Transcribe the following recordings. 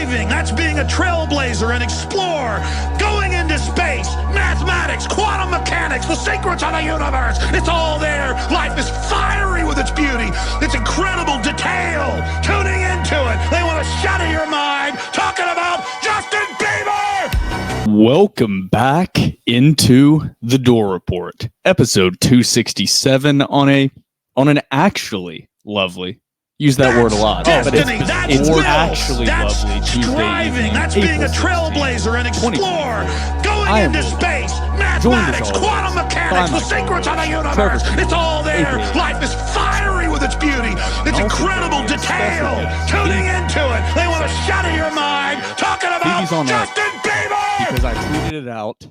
Driving, that's being a trailblazer, an explorer, going into space, mathematics, quantum mechanics, the secrets of the universe. It's all there. Life is fiery with its beauty, its incredible detail. Tuning into it, they want to shatter your mind. Talking about Justin Bieber! Welcome back into the Door Report, episode 267 on an actually lovely. Use that word a lot, but it's actually lovely Tuesday Driving, evening, that's April being a trailblazer, an explorer, going into space, Joined mathematics, as always quantum mechanics, the secrets of the universe. It's all there. Life is fiery with its beauty, its incredible detail. Tuning into it, they want to shatter your mind. Talking about Justin Bieber! because I tweeted it out.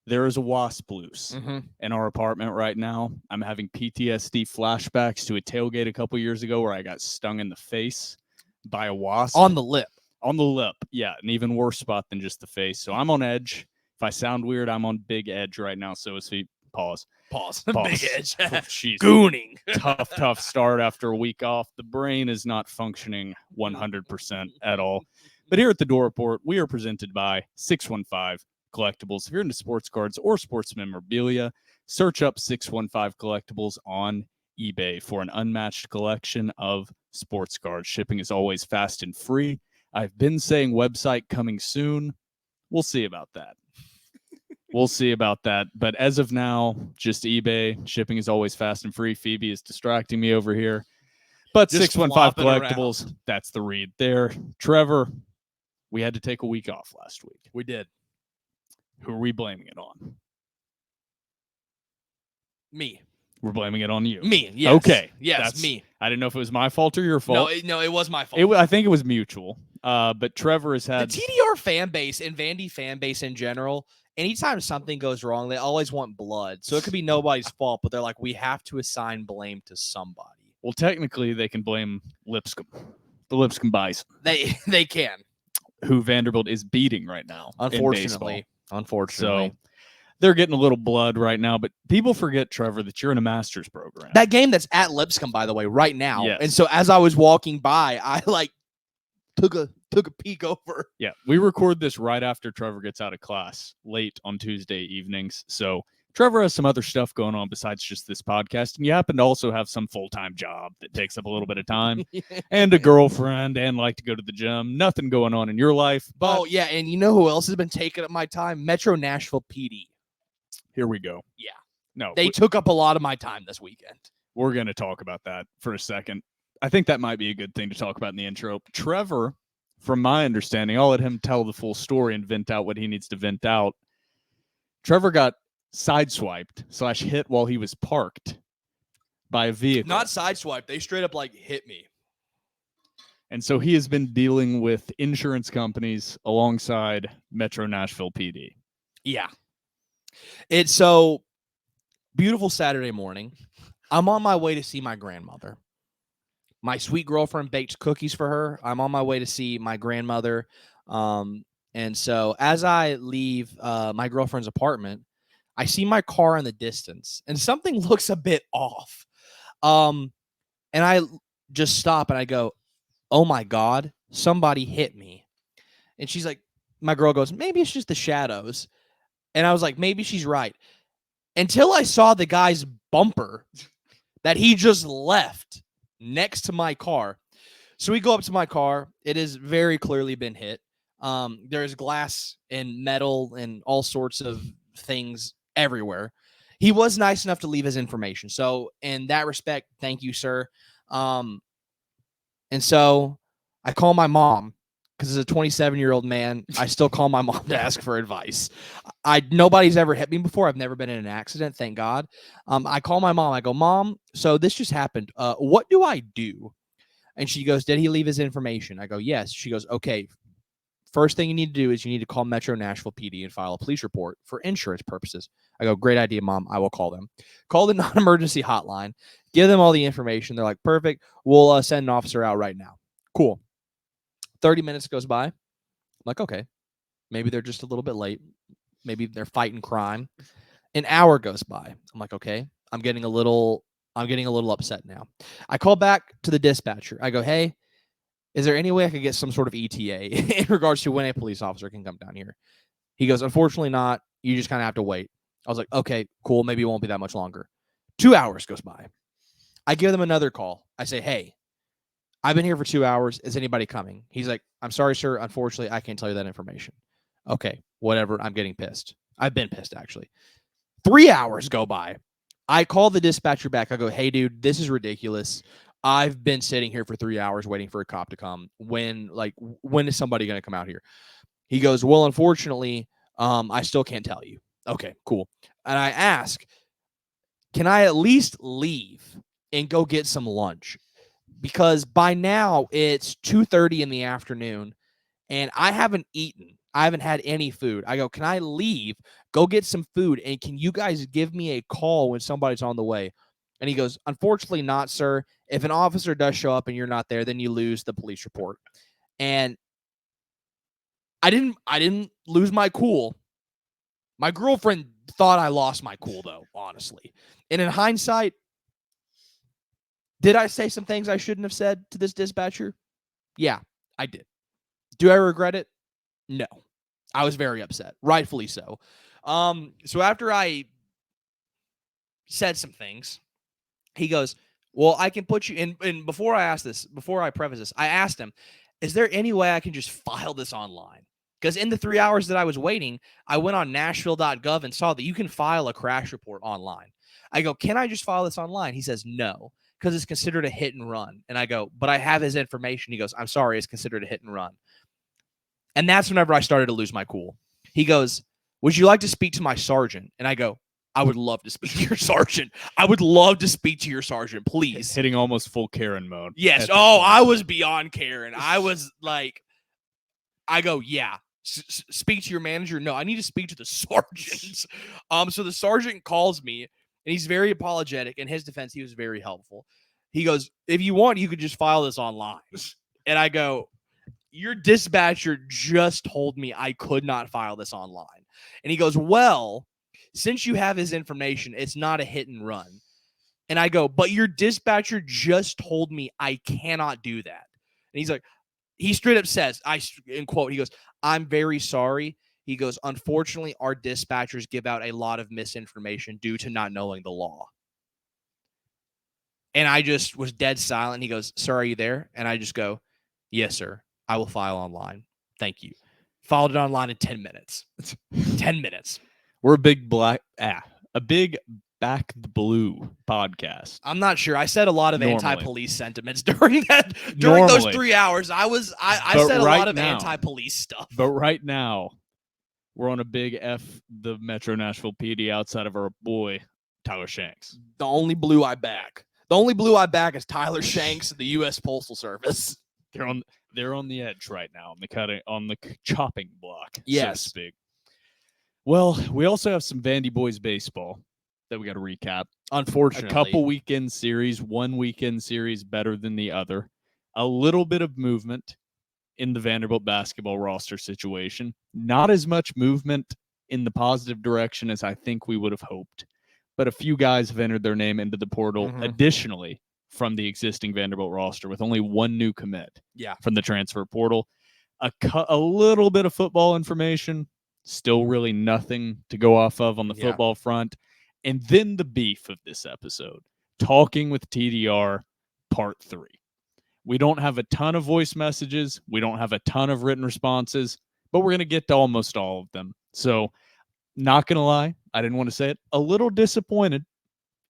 There is a wasp loose in our apartment right now. I'm having PTSD flashbacks to a tailgate a couple years ago where I got stung in the face by a wasp. On the lip. On the lip, yeah, an even worse spot than just the face. So I'm on edge. If I sound weird, I'm on big edge right now. So as he pause. Big edge. Oh, jeez. Gooning. tough start after a week off. The brain is not functioning 100% at all. But here at the Door Report, we are presented by 615 Collectibles. If you're into sports cards or sports memorabilia, search up 615 Collectibles on eBay for an unmatched collection of sports cards. Shipping is always fast and free. I've been saying website coming soon. We'll see about that. But as of now, just eBay. Shipping is always fast and free. Phoebe is distracting me over here. But Just 615 flopping Collectibles, that's the read there. Trevor, we had to take a week off last week. We did. Who are we blaming it on? Me. We're blaming it on you. Me. Yes. Okay. Yes, me. I didn't know if it was my fault or your fault. No, it was my fault. I think it was mutual. But Trevor has had the TDR fan base and Vandy fan base in general. Anytime something goes wrong, they always want blood. So it could be nobody's fault, but they're like, we have to assign blame to somebody. Well, technically, they can blame Lipscomb. The Lipscomb Bison. They can. Who Vanderbilt is beating right now. Unfortunately. So they're getting a little blood right now, but people forget, Trevor, that you're in a master's program. That game that's at Lipscomb, by the way, right now. Yes. And so as I was walking by, I took a peek over. Yeah, we record this right after Trevor gets out of class late on Tuesday evenings. So Trevor has some other stuff going on besides just this podcast. And you happen to also have some full-time job that takes up a little bit of time and a girlfriend and like to go to the gym. Nothing going on in your life. But Oh, yeah. And you know who else has been taking up my time? Metro Nashville PD. Here we go. Yeah. No, They took up a lot of my time this weekend. we're going to talk about that for a second. I think that might be a good thing to talk about in the intro. Trevor, from my understanding, I'll let him tell the full story and vent out what he needs to vent out. Trevor got sideswiped / hit while he was parked by a vehicle. Not sideswiped. They straight up hit me. And so he has been dealing with insurance companies alongside Metro Nashville PD. Yeah. It's so beautiful Saturday morning. I'm on my way to see my grandmother. My sweet girlfriend baked cookies for her. I'm on my way to see my grandmother. And so as I leave my girlfriend's apartment, I see my car in the distance and something looks a bit off. And I just stop and I go, oh my God, somebody hit me. And she's like, my girl goes, maybe it's just the shadows. And I was like, maybe she's right. Until I saw the guy's bumper that he just left next to my car. So we go up to my car. It has very clearly been hit. There's glass and metal and all sorts of things everywhere. He was nice enough to leave his information. So in that respect, thank you, sir. And so I call my mom because as a 27-year-old man, I still call my mom to ask for advice. Nobody's ever hit me before. I've never been in an accident, thank God. I call my mom. I go, Mom, so this just happened. What do I do? And she goes, did he leave his information? I go, yes. She goes, okay. First thing you need to do is you need to call Metro Nashville PD and file a police report for insurance purposes. I go, great idea, Mom. I will call them. Call the non-emergency hotline. Give them all the information. They're like, perfect. We'll send an officer out right now. Cool. 30 minutes goes by. I'm like, okay. Maybe they're just a little bit late. Maybe they're fighting crime. An hour goes by. I'm like, okay. I'm getting a little upset now. I call back to the dispatcher. I go, hey, is there any way I could get some sort of ETA in regards to when a police officer can come down here? He goes, unfortunately not. You just kind of have to wait. I was like, okay, cool. Maybe it won't be that much longer. 2 hours goes by. I give them another call. I say, hey, I've been here for 2 hours. Is anybody coming? He's like, I'm sorry, sir. Unfortunately, I can't tell you that information. Okay, whatever. I'm getting pissed. I've been pissed, actually. 3 hours go by. I call the dispatcher back. I go, hey, dude, this is ridiculous. I've been sitting here for 3 hours waiting for a cop to come. When is somebody going to come out here? He goes, well, unfortunately, I still can't tell you. Okay, cool. And I ask, can I at least leave and go get some lunch? Because by now it's 2:30 in the afternoon and I haven't eaten. I haven't had any food. I go, can I leave, go get some food, and can you guys give me a call when somebody's on the way? And he goes, unfortunately not, sir. If an officer does show up and you're not there, then you lose the police report. And I didn't lose my cool. My girlfriend thought I lost my cool, though, honestly. And in hindsight, did I say some things I shouldn't have said to this dispatcher? Yeah, I did. Do I regret it? No. I was very upset, rightfully so. So after I said some things, he goes, well, I can put you in. And before I preface this, I asked him, is there any way I can just file this online? Because in the 3 hours that I was waiting, I went on Nashville.gov and saw that you can file a crash report online. I go, can I just file this online? He says, no, because it's considered a hit and run. And I go, but I have his information. He goes, I'm sorry, it's considered a hit and run. And that's whenever I started to lose my cool. He goes, would you like to speak to my sergeant? And I go, I would love to speak to your sergeant. I would love to speak to your sergeant, please. Hitting almost full Karen mode. Yes. Oh, I was beyond Karen. I was like, I go, yeah. Speak to your manager? No, I need to speak to the sergeant. So the sergeant calls me, and he's very apologetic. In his defense, he was very helpful. He goes, if you want, you could just file this online. And I go, your dispatcher just told me I could not file this online. And he goes, well, since you have his information, it's not a hit and run. And I go, but your dispatcher just told me I cannot do that. And he's like, he straight up says, in quote, he goes, I'm very sorry. He goes, unfortunately, our dispatchers give out a lot of misinformation due to not knowing the law. And I just was dead silent. He goes, sir, are you there? And I just go, yes, sir. I will file online. Thank you. Filed it online in 10 minutes. 10 minutes. We're a big back the blue podcast. I'm not sure. I said a lot of anti-police sentiments during those 3 hours. I said a lot of anti-police stuff. But right now, we're on a big F the Metro Nashville PD outside of our boy Tyler Shanks. The only blue I back. The only blue I back is Tyler Shanks of the U.S. Postal Service. They're on the edge right now, on the chopping block, yes. so to speak. Well, we also have some Vandy boys baseball that we got to recap. Unfortunately, a couple weekend series, one weekend series better than the other. A little bit of movement in the Vanderbilt basketball roster situation. Not as much movement in the positive direction as I think we would have hoped. But a few guys have entered their name into the portal additionally from the existing Vanderbilt roster with only one new commit from the transfer portal. A little bit of football information, still really nothing to go off of on the football front. And then the beef of this episode, talking with TDR part 3. We don't have a ton of voice messages. We don't have a ton of written responses, but we're going to get to almost all of them. So not going to lie, I didn't want to say it, a little disappointed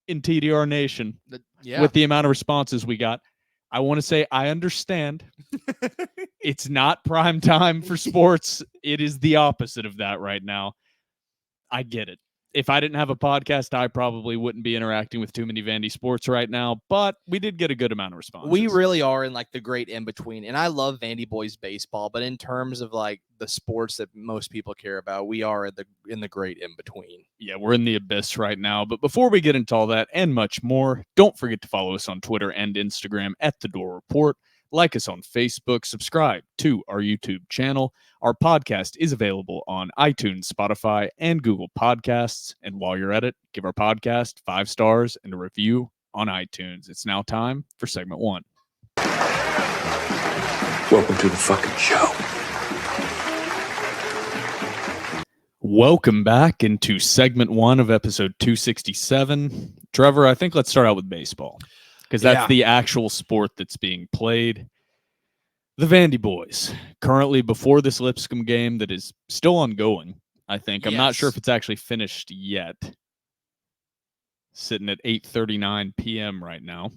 in TDR Nation with the amount of responses we got. I want to say I understand. It's not prime time for sports. It is the opposite of that right now. I get it. If I didn't have a podcast, I probably wouldn't be interacting with too many Vandy sports right now, but we did get a good amount of responses. We really are in like the great in-between, and I love Vandy boys baseball, but in terms of like the sports that most people care about, we are in the great in-between. Yeah, we're in the abyss right now, but before we get into all that and much more, don't forget to follow us on Twitter and Instagram at The Door Report. Like us on Facebook, subscribe to our YouTube channel. Our podcast is available on iTunes, Spotify, and Google Podcasts. And while you're at it, give our podcast 5 stars and a review on iTunes. It's now time for segment 1. Welcome to the fucking show. Welcome back into segment 1 of episode 267. Trevor, I think let's start out with baseball because that's the actual sport that's being played. The Vandy boys, currently before this Lipscomb game that is still ongoing, I think. I'm not sure if it's actually finished yet. Sitting at 8:39 p.m. right now.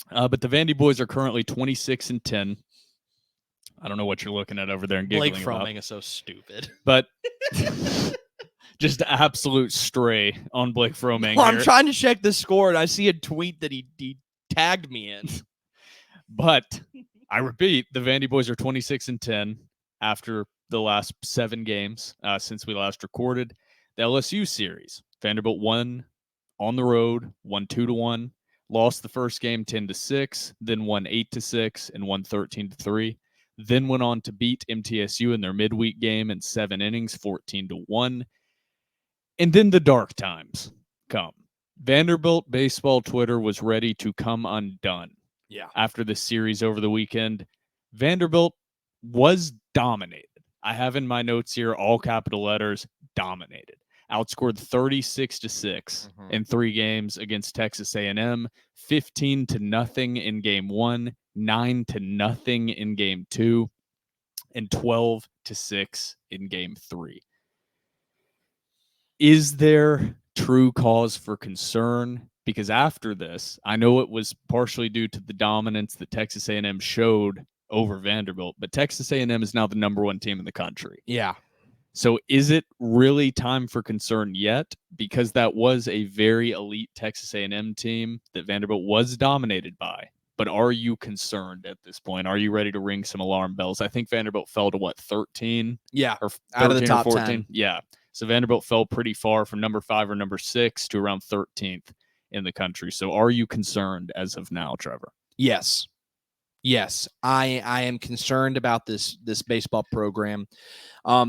But the Vandy boys are currently 26-10. I don't know what you're looking at over there and giggling Blake about. Fromming is so stupid. But just absolute stray on Blake Fromming. Well, I'm trying to check the score, and I see a tweet that he tagged me in. But I repeat, the Vandy boys are 26-10 after the last 7 games since we last recorded. The LSU series, Vanderbilt won on the road, won 2-1, lost the first game 10-6, then won 8-6, and won 13-3. Then went on to beat MTSU in their midweek game in 7 innings, 14-1. And then the dark times come. Vanderbilt baseball Twitter was ready to come undone. After the series over the weekend. Vanderbilt was dominated. I have in my notes here, all capital letters, dominated. Outscored 36-6 in 3 games against Texas A&M, 15-0 in game 1, 9-0 in game 2, and 12-6 in game 3. Is there true cause for concern? Because after this, I know it was partially due to the dominance that Texas A&M showed over Vanderbilt, but Texas A&M is now the number 1 team in the country. Yeah. So is it really time for concern yet? Because that was a very elite Texas A&M team that Vanderbilt was dominated by. But are you concerned at this point? Are you ready to ring some alarm bells? I think Vanderbilt fell to 13? Yeah. Or out of the top 14? 10. Yeah. So Vanderbilt fell pretty far from number 5 or number 6 to around 13th in the country. So are you concerned as of now, Trevor? Yes. I am concerned about this baseball program.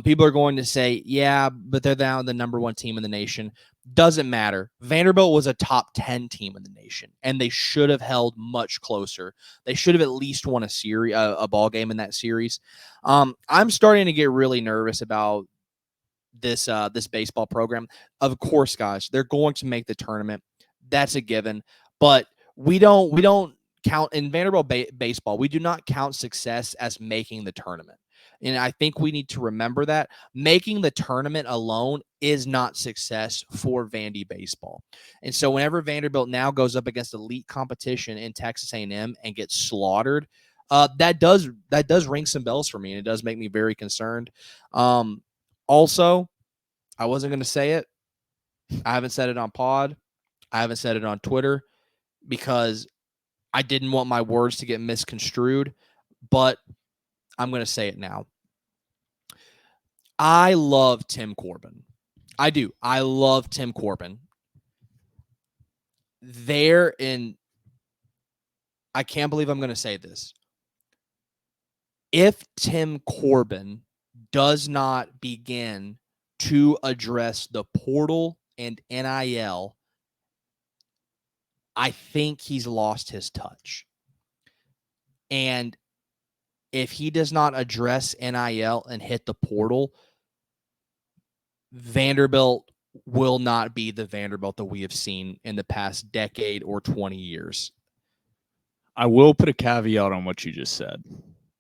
People are going to say, yeah, but they're now the number 1 team in the nation. Doesn't matter. Vanderbilt was a top 10 team in the nation, and they should have held much closer. They should have at least won a ball game in that series. I'm starting to get really nervous about this baseball program. Of course, guys, they're going to make the tournament. That's a given. But we don't count in Vanderbilt baseball. We do not count success as making the tournament. And I think we need to remember that making the tournament alone is not success for Vandy baseball. And so whenever Vanderbilt now goes up against elite competition in Texas A&M and gets slaughtered, that does ring some bells for me, and it does make me very concerned. Also, I wasn't going to say it. I haven't said it on pod. I haven't said it on Twitter because I didn't want my words to get misconstrued, but I'm going to say it now. I love Tim Corbin. I do. I love Tim Corbin. I can't believe I'm going to say this. If Tim Corbin does not begin to address the portal and NIL, I think he's lost his touch. And if he does not address NIL and hit the portal, Vanderbilt will not be the Vanderbilt that we have seen in the past decade or 20 years. I will put a caveat on what you just said,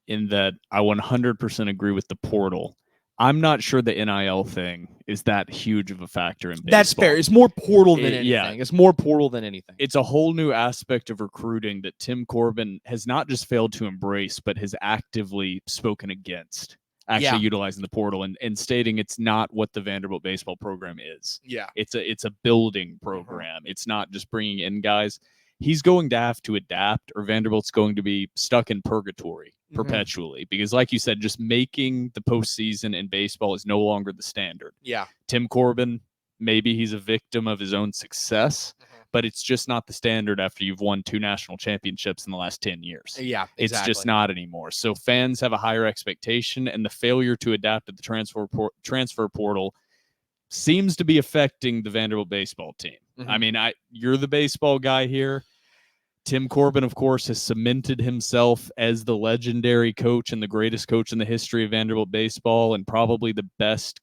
in that I 100% agree with the portal. I'm not sure the NIL thing is that huge of a factor in baseball. That's fair. It's more portal than anything. Yeah. It's more portal than anything. It's a whole new aspect of recruiting that Tim Corbin has not just failed to embrace, but has actively spoken against actually utilizing the portal and stating it's not what the Vanderbilt baseball program is. Yeah. It's a building program. It's not just bringing in guys. He's going to have to adapt, or Vanderbilt's going to be stuck in purgatory perpetually, because like you said, just making the postseason in baseball is no longer the standard. Yeah. Tim Corbin, maybe he's a victim of his own success, but it's just not the standard after you've won 2 national championships in the last 10 years. Yeah, exactly. It's just not anymore. So fans have a higher expectation, and the failure to adapt to the transfer portal seems to be affecting the Vanderbilt baseball team. I mean, you're the baseball guy here. Tim Corbin, of course, has cemented himself as the legendary coach and the greatest coach in the history of Vanderbilt baseball, and probably the best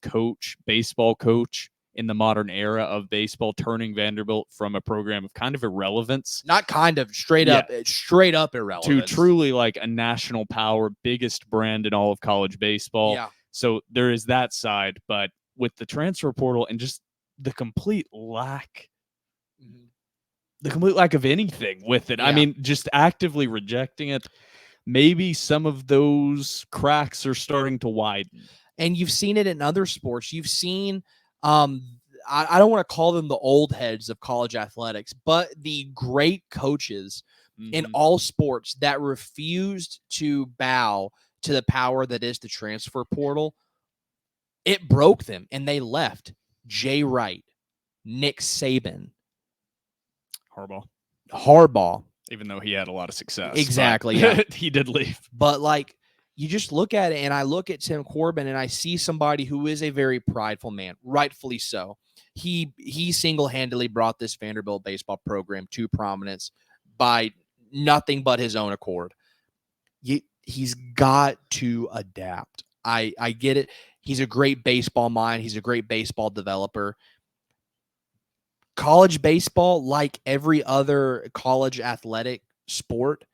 baseball coach in the modern era of baseball, turning Vanderbilt from a program of kind of irrelevance, not kind of, straight up irrelevance, to truly like a national power, biggest brand in all of college baseball. Yeah. So there is that side, but with the transfer portal and just the complete lack of anything with it. Yeah. I mean, just actively rejecting it. Maybe some of those cracks are starting to widen. And you've seen it in other sports. You've seen, I don't want to call them the old heads of college athletics, but the great coaches in all sports that refused to bow to the power that is the transfer portal. It broke them, and they left. Jay Wright, Nick Saban, Harbaugh. Even though he had a lot of success. Exactly. Yeah. He did leave. But like, you just look at it, and I look at Tim Corbin, and I see somebody who is a very prideful man, rightfully so. He single-handedly brought this Vanderbilt baseball program to prominence by nothing but his own accord. He's got to adapt. I get it. He's a great baseball mind. He's a great baseball developer. College baseball, like every other college athletic sport,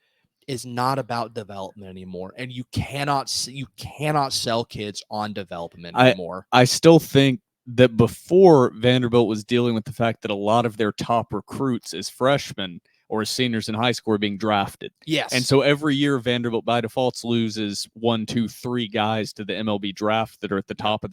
is not about development anymore, and you cannot sell kids on development anymore. I still think that before Vanderbilt was dealing with the fact that a lot of their top recruits as freshmen or as seniors in high school are being drafted. Yes. And so every year Vanderbilt by default loses 1, 2, 3 guys to the MLB draft that are at the top of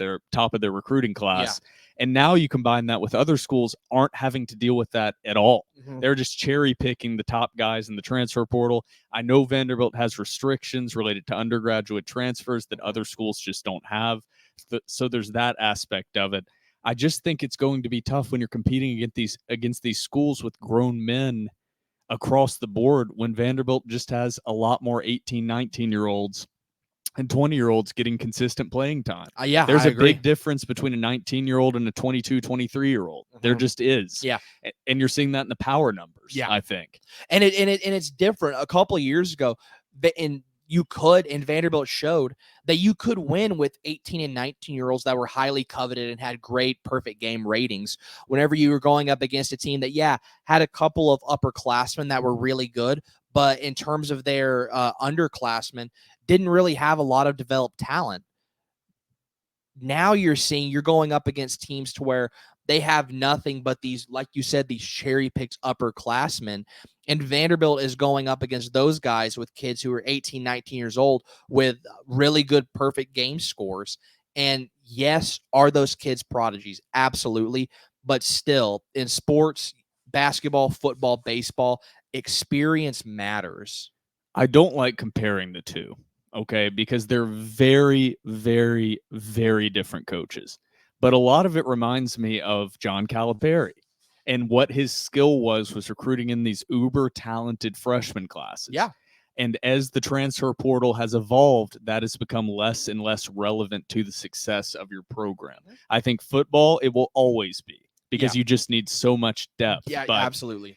their recruiting class. Yeah. And now you combine that with other schools aren't having to deal with that at all. Mm-hmm. They're just cherry picking the top guys in the transfer portal. I know Vanderbilt has restrictions related to undergraduate transfers that other schools just don't have. So there's that aspect of it. I just think it's going to be tough when you're competing against these schools with grown men across the board, when Vanderbilt just has a lot more 18, 19-year-olds and 20-year-olds getting consistent playing time. There's a big difference between a 19-year-old and a 22, 23-year-old. Mm-hmm. There just is. Yeah. And you're seeing that in the power numbers, I think. And it's different. A couple of years ago, and Vanderbilt showed that you could win with 18 and 19-year-olds that were highly coveted and had great perfect game ratings whenever you were going up against a team that, had a couple of upperclassmen that were really good, but in terms of their underclassmen, didn't really have a lot of developed talent. Now you're going up against teams to where they have nothing but these, like you said, these cherry-picked upperclassmen. And Vanderbilt is going up against those guys with kids who are 18, 19 years old with really good, perfect game scores. And yes, are those kids prodigies? Absolutely. But still, in sports, basketball, football, baseball, experience matters. I don't like comparing the two, okay, because they're very, very, very different coaches. But a lot of it reminds me of John Calipari. And what his skill was recruiting in these uber talented freshman classes. Yeah. And as the transfer portal has evolved, that has become less and less relevant to the success of your program. I think football, it will always be, because you just need so much depth. Yeah, but absolutely.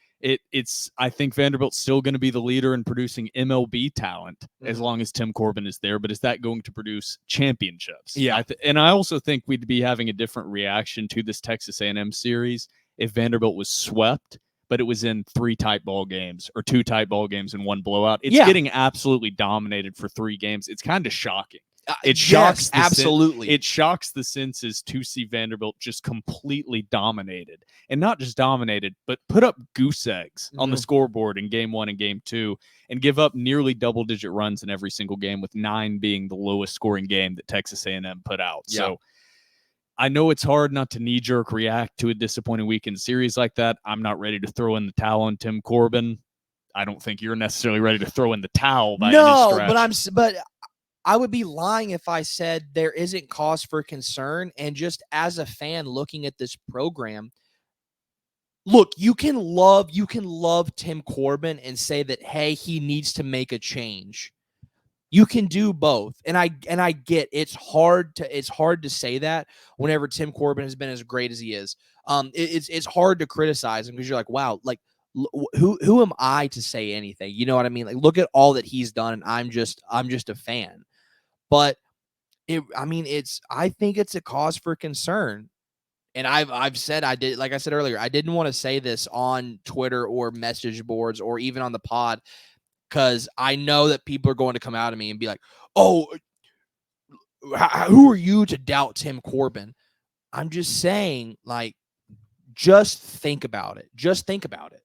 I think Vanderbilt's still going to be the leader in producing MLB talent as long as Tim Corbin is there. But is that going to produce championships? Yeah. And I also think we'd be having a different reaction to this Texas A&M series if Vanderbilt was swept, but it was in 3 tight ball games or 2 tight ball games and 1 blowout. It's getting absolutely dominated for 3 games. It's kind of shocking. It shocks absolutely. It shocks the senses to see Vanderbilt just completely dominated, and not just dominated, but put up goose eggs on the scoreboard in game 1 and game 2, and give up nearly double-digit runs in every single game, with 9 being the lowest scoring game that Texas A&M put out. Yeah. So I know it's hard not to knee-jerk react to a disappointing weekend series like that. I'm not ready to throw in the towel on Tim Corbin. I don't think you're necessarily ready to throw in the towel by any stretch. But I would be lying if I said there isn't cause for concern. And just as a fan looking at this program, look, you can love Tim Corbin and say that, hey, he needs to make a change. You can do both. And I get it's hard to say that whenever Tim Corbin has been as great as he is. It's hard to criticize him because you're like, wow, like Who am I to say anything? You know what I mean? Like, look at all that he's done, and I'm just a fan. But I think it's a cause for concern. And I've said, like I said earlier, I didn't want to say this on Twitter or message boards or even on the pod, because I know that people are going to come out of me and be like, "Oh, who are you to doubt Tim Corbin?" I'm just saying, like, just think about it. Just think about it.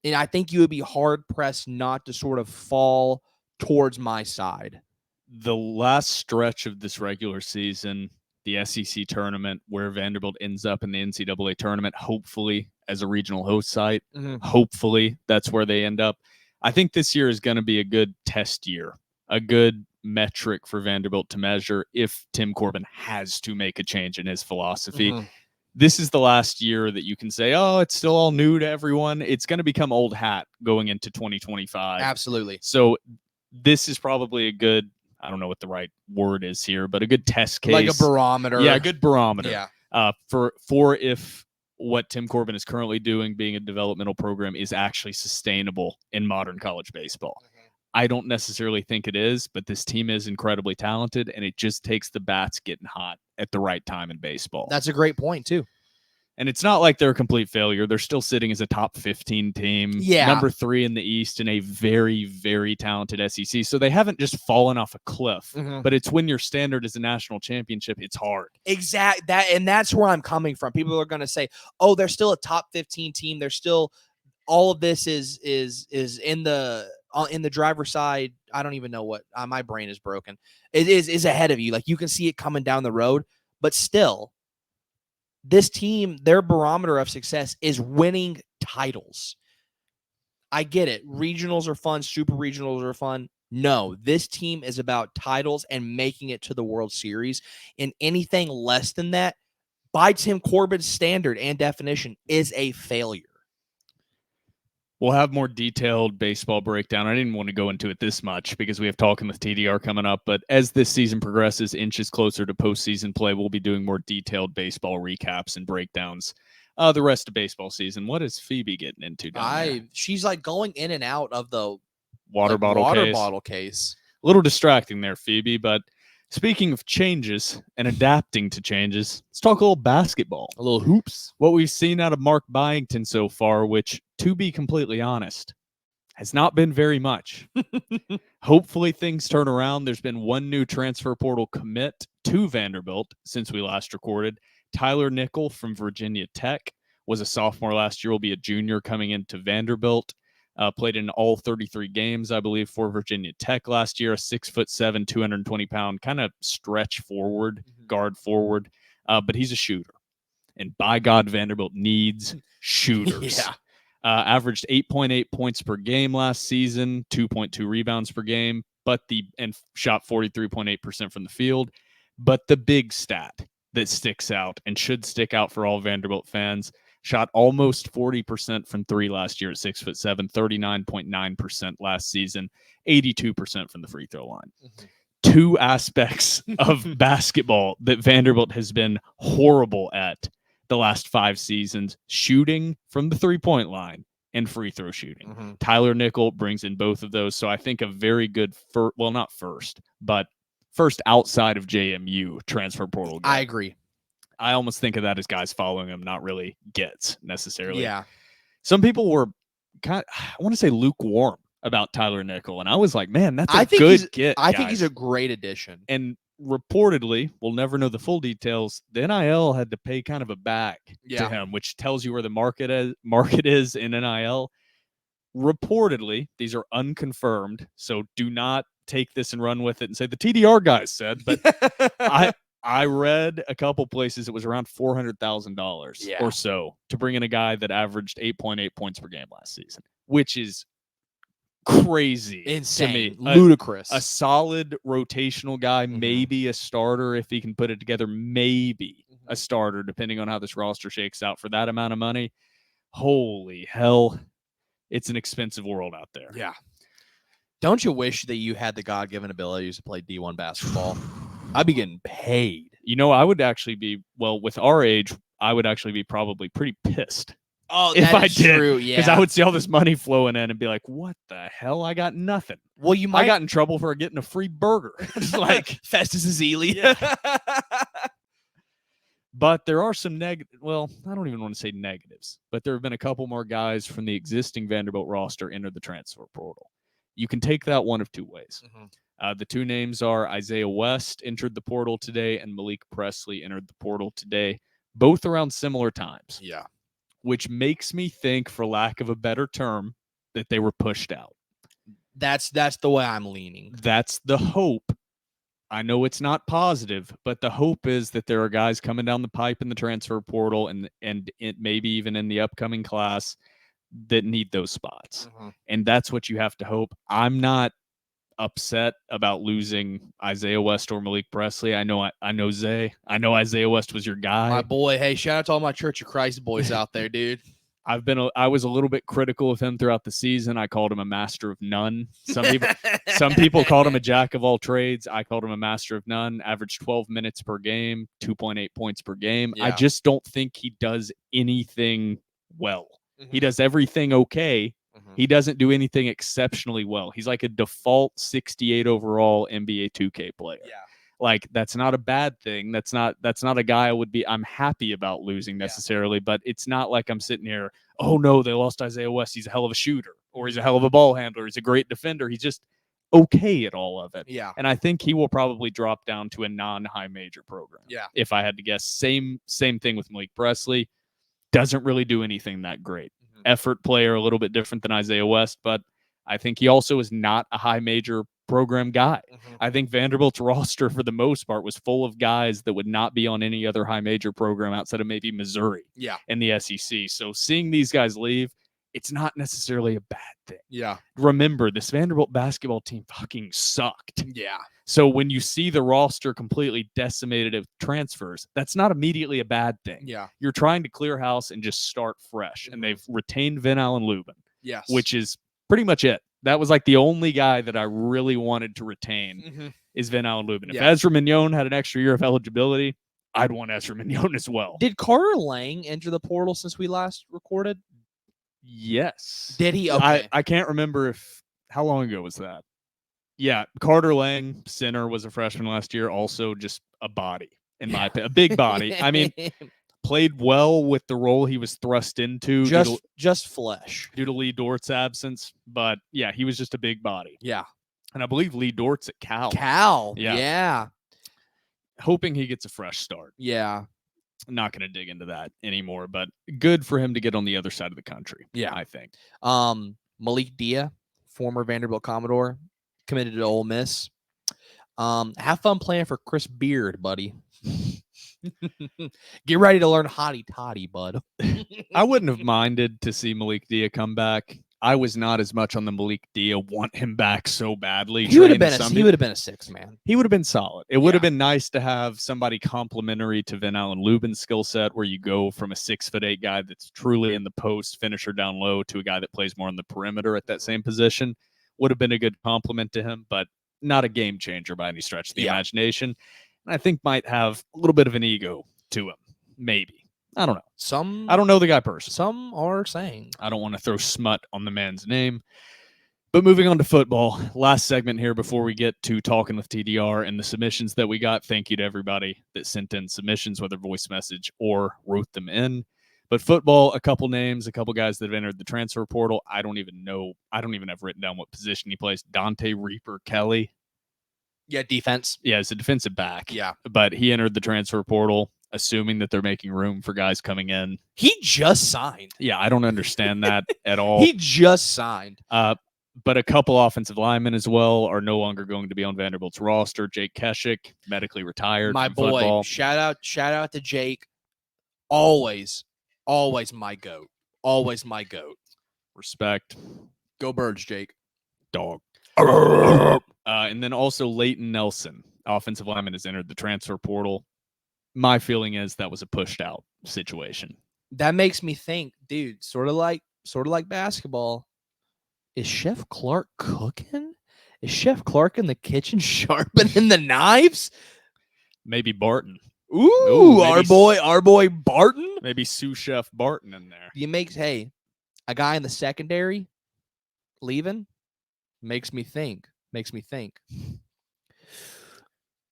And I think you would be hard pressed not to sort of fall towards my side. The last stretch of this regular season, the SEC tournament, where Vanderbilt ends up in the NCAA tournament, hopefully as a regional host site, hopefully that's where they end up. I think this year is going to be a good test year, a good metric for Vanderbilt to measure if Tim Corbin has to make a change in his philosophy. This is the last year that you can say, oh, it's still all new to everyone. It's going to become old hat going into 2025. Absolutely. So this is probably a good, I don't know what the right word is here, but a good test case. Like a barometer. Yeah, a good barometer. Yeah. For if what Tim Corbin is currently doing, being a developmental program, is actually sustainable in modern college baseball. I don't necessarily think it is, but this team is incredibly talented, and it just takes the bats getting hot at the right time in baseball. That's a great point, too. And it's not like they're a complete failure. They're still sitting as a top 15 team, number 3 in the East in a very, very talented SEC. So they haven't just fallen off a cliff, but it's when your standard is a national championship, it's hard. Exactly. That's where I'm coming from. People are going to say, oh, they're still a top 15 team. They're still, all of this is in the driver's side. I don't even know what, my brain is broken. It is ahead of you. Like, you can see it coming down the road, but still, this team, their barometer of success is winning titles. I get it. Regionals are fun. Super regionals are fun. No, this team is about titles and making it to the World Series. And anything less than that, by Tim Corbin's standard and definition, is a failure. We'll have more detailed baseball breakdown. I didn't want to go into it this much because we have Talking with TDR coming up. But as this season progresses, inches closer to postseason play, we'll be doing more detailed baseball recaps and breakdowns. The rest of baseball season. What is Phoebe getting into down there? She's like going in and out of the water bottle case. A little distracting there, Phoebe. But speaking of changes and adapting to changes, let's talk a little basketball. A little hoops. What we've seen out of Mark Byington so far, which, to be completely honest, has not been very much. Hopefully things turn around. There's been one new transfer portal commit to Vanderbilt since we last recorded. Tyler Nickel from Virginia Tech was a sophomore last year, will be a junior coming into Vanderbilt. Played in all 33 games, I believe, for Virginia Tech last year. A 6'7", 220-pound kind of stretch forward, guard forward, but he's a shooter. And by God, Vanderbilt needs shooters. Averaged 8.8 points per game last season, 2.2 rebounds per game, and shot 43.8% from the field. But the big stat that sticks out and should stick out for all Vanderbilt fans, shot almost 40% from 3 last year at 6'7", 39.9% last season, 82% from the free throw line. Two aspects of basketball that Vanderbilt has been horrible at the last 5 seasons: shooting from the 3-point line and free throw shooting. Tyler Nickel brings in both of those. So I think a very good, not first, but first outside of JMU transfer portal guy. I agree. I almost think of that as guys following him, not really gets necessarily. Yeah. Some people were I want to say lukewarm about Tyler Nickel, and I was like, man, that's a good get. I think he's a great addition. And reportedly, we'll never know the full details, the NIL had to pay kind of a back to him, which tells you where the market is in NIL. Reportedly, these are unconfirmed, so do not take this and run with it and say the TDR guys said, but I read a couple places it was around $400,000 or so to bring in a guy that averaged 8.8 points per game last season, which is crazy, insane, to me. Ludicrous. A solid rotational guy, maybe a starter if he can put it together, maybe a starter depending on how this roster shakes out for that amount of money. Holy hell, it's an expensive world out there. Yeah. Don't you wish that you had the God-given abilities to play D1 basketball? I'd be getting paid. You know, I would actually be, with our age, I would actually be probably pretty pissed Oh, if I is did, true. because Yeah. I would see all this money flowing in and be like, "What the hell? I got nothing." Well, you I might got in trouble for getting a free burger. It's like, Festus Ezeli. but there are some negative. Well, I don't even want to say negatives, but there have been a couple more guys from the existing Vanderbilt roster enter the transfer portal. You can take that one of two ways. The two names are Isaiah West entered the portal today, and Malik Presley entered the portal today, both around similar times. Yeah. Which makes me think, for lack of a better term, that they were pushed out. That's the way I'm leaning. That's the hope. I know it's not positive, but the hope is that there are guys coming down the pipe in the transfer portal and it maybe even in the upcoming class that need those spots. And that's what you have to hope. I'm not upset about losing Isaiah West or Malik Presley. I know Zay. I know Isaiah West was your guy. My boy. Hey, shout out to all my Church of Christ boys out there, dude. I was a little bit critical of him throughout the season. I called him a master of none. Some people called him a jack of all trades. I called him a master of none. Averaged 12 minutes per game, 2.8 points per game. Yeah. I just don't think he does anything well. He does everything okay. He doesn't do anything exceptionally well. He's like a default 68 overall NBA 2K player. Yeah. Like, that's not a bad thing. That's not a guy I'm happy about losing necessarily, but it's not like I'm sitting here, oh no, they lost Isaiah West. He's a hell of a shooter, or he's a hell of a ball handler. He's a great defender. He's just okay at all of it. Yeah. And I think he will probably drop down to a non-high major program. Yeah. If I had to guess. Same thing with Malik Presley. Doesn't really do anything that great. Effort player, a little bit different than Isaiah West, but I think he also is not a high major program guy. I think Vanderbilt's roster for the most part was full of guys that would not be on any other high major program outside of maybe Missouri in the SEC. So seeing these guys leave, it's not necessarily a bad thing. Yeah. Remember, this Vanderbilt basketball team fucking sucked. Yeah. So when you see the roster completely decimated of transfers, that's not immediately a bad thing. Yeah. You're trying to clear house and just start fresh. And they've retained Vin Allen Lubin. Yes. Which is pretty much it. That was like the only guy that I really wanted to retain is Vin Allen Lubin. If Ezra Mignon had an extra year of eligibility, I'd want Ezra Mignon as well. Did Carter Lang enter the portal since we last recorded? Yes. Did he? Okay. I can't remember how long ago was that? Yeah, Carter Lang, center, was a freshman last year. Also just a body, in my opinion. A big body. I mean, played well with the role he was thrust into. Just flesh. Due to Lee Dort's absence. But, yeah, he was just a big body. Yeah. And I believe Lee Dort's at Cal. Yeah. Hoping he gets a fresh start. Yeah. I'm not going to dig into that anymore, but good for him to get on the other side of the country. Yeah. I think. Malik Dia, former Vanderbilt Commodore, committed to Ole Miss. Have fun playing for Chris Beard, buddy. Get ready to learn hottie toddy, bud. I wouldn't have minded to see Malik Dia come back. I was not as much on the Malik Dia want him back so badly. He would have been a 6 man. He would have been solid. It would have been nice to have somebody complimentary to Vin Allen Lubin's skill set, where you go from a 6'8" guy that's truly in the post finisher down low to a guy that plays more on the perimeter at that same position. Would have been a good compliment to him, but not a game changer by any stretch of the imagination. And I think might have a little bit of an ego to him. Maybe. I don't know. I don't know the guy personally. Some are saying. I don't want to throw smut on the man's name. But moving on to football, last segment here before we get to talking with TDR and the submissions that we got. Thank you to everybody that sent in submissions, whether voice message or wrote them in. But football, a couple names, a couple guys that have entered the transfer portal. I don't even know. I don't even have written down what position he plays. Dante Reaper Kelly. Yeah, defense. Yeah, it's a defensive back. Yeah. But he entered the transfer portal, assuming that they're making room for guys coming in. He just signed. Yeah, I don't understand that at all. He just signed. But a couple offensive linemen as well are no longer going to be on Vanderbilt's roster. Jake Keshick, medically retired. My from boy. football. Shout out to Jake. Always my goat. Always my goat. Respect. Go Birds, Jake. Dog. And then also Leighton Nelson, offensive lineman, has entered the transfer portal. My feeling is that was a pushed out situation. That makes me think, dude, sort of like basketball. Is Chef Clark cooking? Is Chef Clark in the kitchen sharpening the knives? Maybe Barton. Ooh, our boy Barton. Maybe sous chef Barton in there. A guy in the secondary leaving makes me think.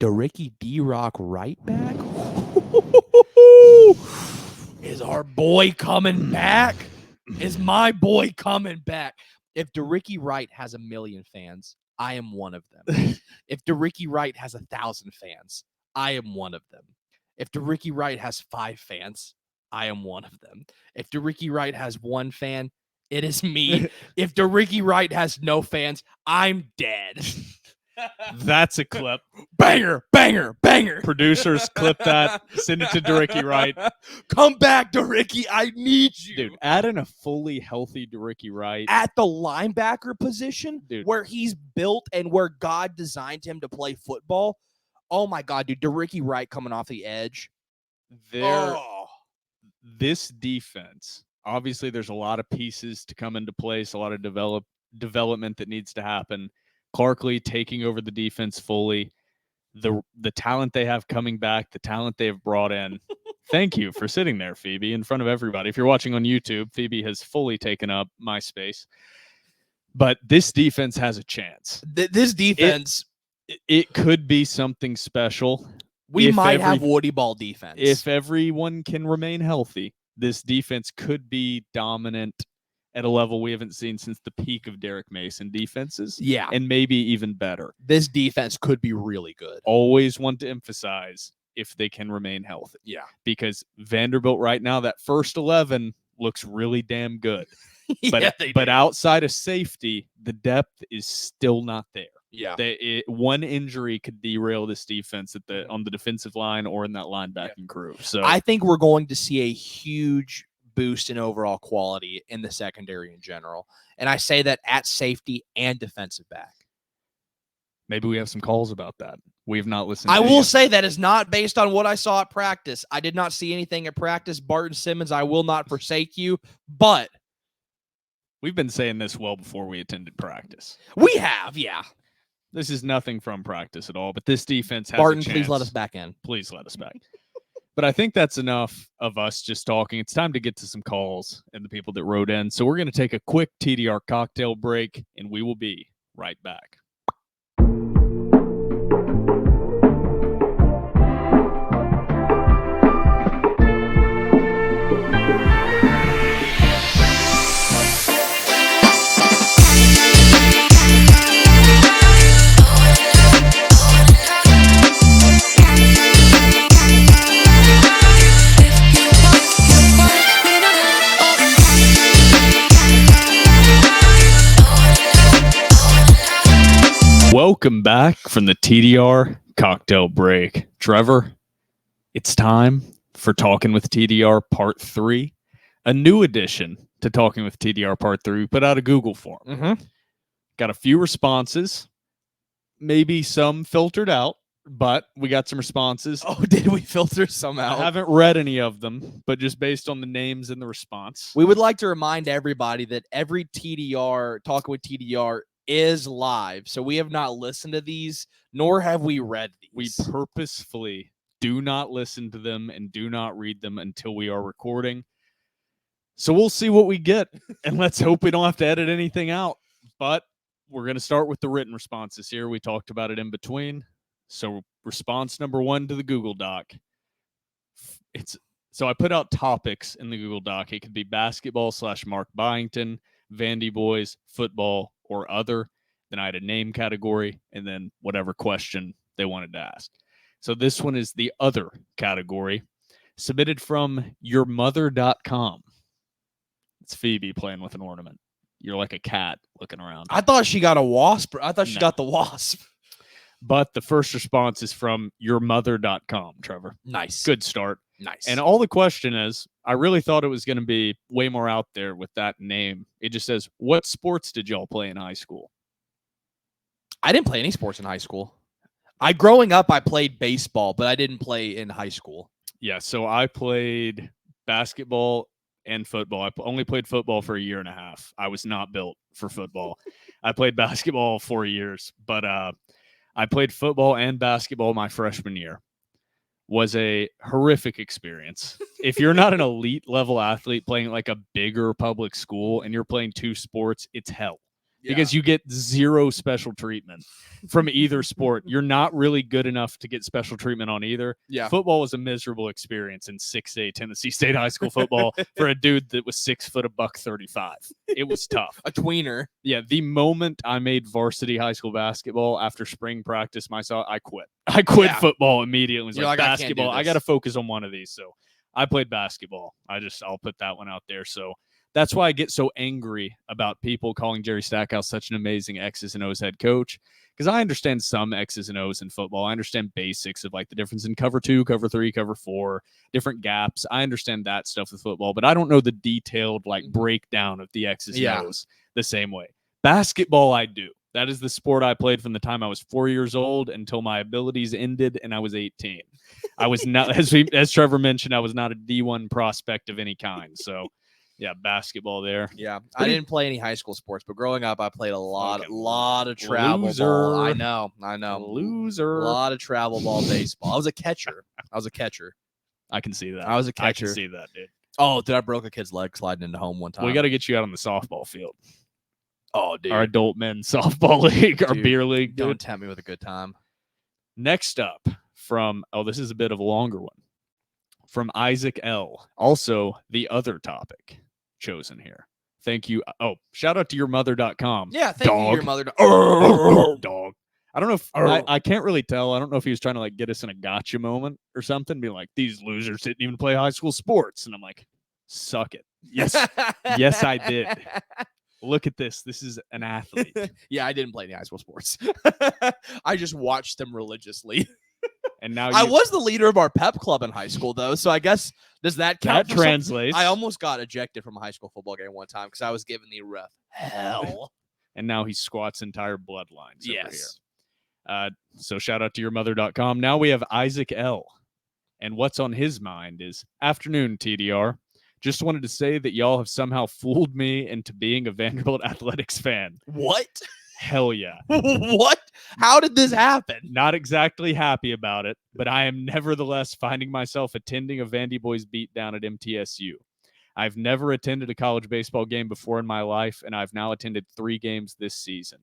The Ricky D-Rock right back? Is our boy coming back? Is my boy coming back? If DeRicky Wright has 1 million fans, I am one of them. If DeRicky Wright has 1,000 fans, I am one of them. If DeRicky Wright has 5 fans, I am one of them. If DeRicky Wright has 1 fan, it is me. If DeRicky Wright has no fans, I'm dead. That's a clip. Banger, banger, banger. Producers, clip that. Send it to DeRicky Wright. Come back, DeRicky. I need you. Dude, add in a fully healthy DeRicky Wright. At the linebacker position, Dude. where he's built and where God designed him to play football. Oh, my God, dude. DeRicky Wright coming off the edge. This defense, obviously there's a lot of pieces to come into place, a lot of development that needs to happen. Clarkley taking over the defense fully, the talent they have coming back, the talent they have brought in. Thank you for sitting there, Phoebe, in front of everybody. If you're watching on YouTube, Phoebe has fully taken up my space. But this defense has a chance. This defense, it could be something special. We might have Woody Ball defense. If everyone can remain healthy, this defense could be dominant at a level we haven't seen since the peak of Derek Mason defenses. Yeah. And maybe even better. This defense could be really good. Always want to emphasize if they can remain healthy. Yeah. Because Vanderbilt right now, that first 11 looks really damn good. But outside of safety, the depth is still not there. Yeah. One injury could derail this defense on the defensive line or in that linebacking crew. So I think we're going to see a huge boost in overall quality in the secondary in general. And I say that at safety and defensive back. Maybe we have some calls about that. We have not listened. I will say that is not based on what I saw at practice. I did not see anything at practice. Barton Simmons, I will not forsake you, but we've been saying this well before we attended practice. We have, yeah. This is nothing from practice at all, but this defense has Barton, a chance. please let us back in. Please let us back. But I think that's enough of us just talking. It's time to get to some calls and the people that wrote in. So we're going to take a quick TDR cocktail break, and we will be right back. Welcome back from the TDR cocktail break. Trevor, it's time for Talking with TDR Part 3, a new addition to Talking with TDR Part 3. We put out a Google form. Got a few responses, maybe some filtered out, but we got some responses. Oh, did we filter some out? I haven't read any of them, but just based on the names and the response. We would like to remind everybody that every TDR, Talking with TDR, is live. So we have not listened to these, nor have we read these. We purposefully do not listen to them and do not read them until we are recording. So we'll see what we get, and let's hope we don't have to edit anything out. But we're going to start with the written responses here. We talked about it in between. So response number 1 to the Google Doc. So I put out topics in the Google Doc. It could be basketball / Mark Byington, Vandy boys, football, or other. Then I had a name category and then whatever question they wanted to ask. So this one is the other category, submitted from yourmother.com. It's Phoebe playing with an ornament. You're like a cat looking around. I thought she got a wasp. I thought she got the wasp. But the first response is from yourmother.com, Trevor. Nice. Good start. Nice. And all the question is, I really thought it was going to be way more out there with that name. It just says, what sports did y'all play in high school? I didn't play any sports in high school. Growing up, I played baseball, but I didn't play in high school. Yeah, so I played basketball and football. I only played football for a year and a half. I was not built for football. I played basketball 4 years, but I played football and basketball my freshman year. was a horrific experience. If you're not an elite level athlete playing like a bigger public school and you're playing 2 sports, it's hell. Because you get zero special treatment from either sport. You're not really good enough to get special treatment on either. Yeah. Football was a miserable experience in 6A Tennessee State High School football for a dude that was 6 foot $135. It was tough. A tweener. Yeah, the moment I made varsity high school basketball after spring practice, I quit. I quit football immediately. It was like basketball. I got to focus on one of these. So I played basketball. I'll put that one out there. So that's why I get so angry about people calling Jerry Stackhouse such an amazing X's and O's head coach, because I understand some X's and O's in football. I understand basics of like the difference in cover 2, cover 3, cover 4, different gaps. I understand that stuff with football, but I don't know the detailed like breakdown of the X's and O's the same way. Basketball, I do. That is the sport I played from the time I was 4 years old until my abilities ended and I was 18. I was not, as Trevor mentioned, I was not a D1 prospect of any kind. So yeah, basketball there. Yeah, I didn't play any high school sports, but growing up, I played a lot of travel ball. I know. Loser. A lot of travel ball baseball. I was a catcher. I can see that. I was a catcher. I can see that, dude. Oh, dude, I broke a kid's leg sliding into home one time. We got to get you out on the softball field. Oh, dude. Our adult men's softball league, our beer league. Dude. Don't tempt me with a good time. Next up from, this is a bit of a longer one. From Isaac L. Also, the other topic chosen here. Thank you. Oh, shout out to yourmother.com. Yeah, thank you, your mother. Dog. I don't know if I can't really tell. I don't know if he was trying to like get us in a gotcha moment or something, being like, these losers didn't even play high school sports. And I'm like, suck it. Yes. Yes, I did. Look at this. This is an athlete. Yeah, I didn't play any high school sports. I just watched them religiously. And now I was the leader of our pep club in high school, though. So I guess, does that count? That translates. I almost got ejected from a high school football game one time because I was giving the ref hell. And now he squats entire bloodlines over here. So shout out to yourmother.com. Now we have Isaac L. And what's on his mind is, afternoon, TDR. Just wanted to say that y'all have somehow fooled me into being a Vanderbilt Athletics fan. What? Hell yeah. What? How did this happen? Not exactly happy about it, but I am nevertheless finding myself attending a Vandy Boys beatdown at MTSU. I've never attended a college baseball game before in my life, and I've now attended 3 games this season.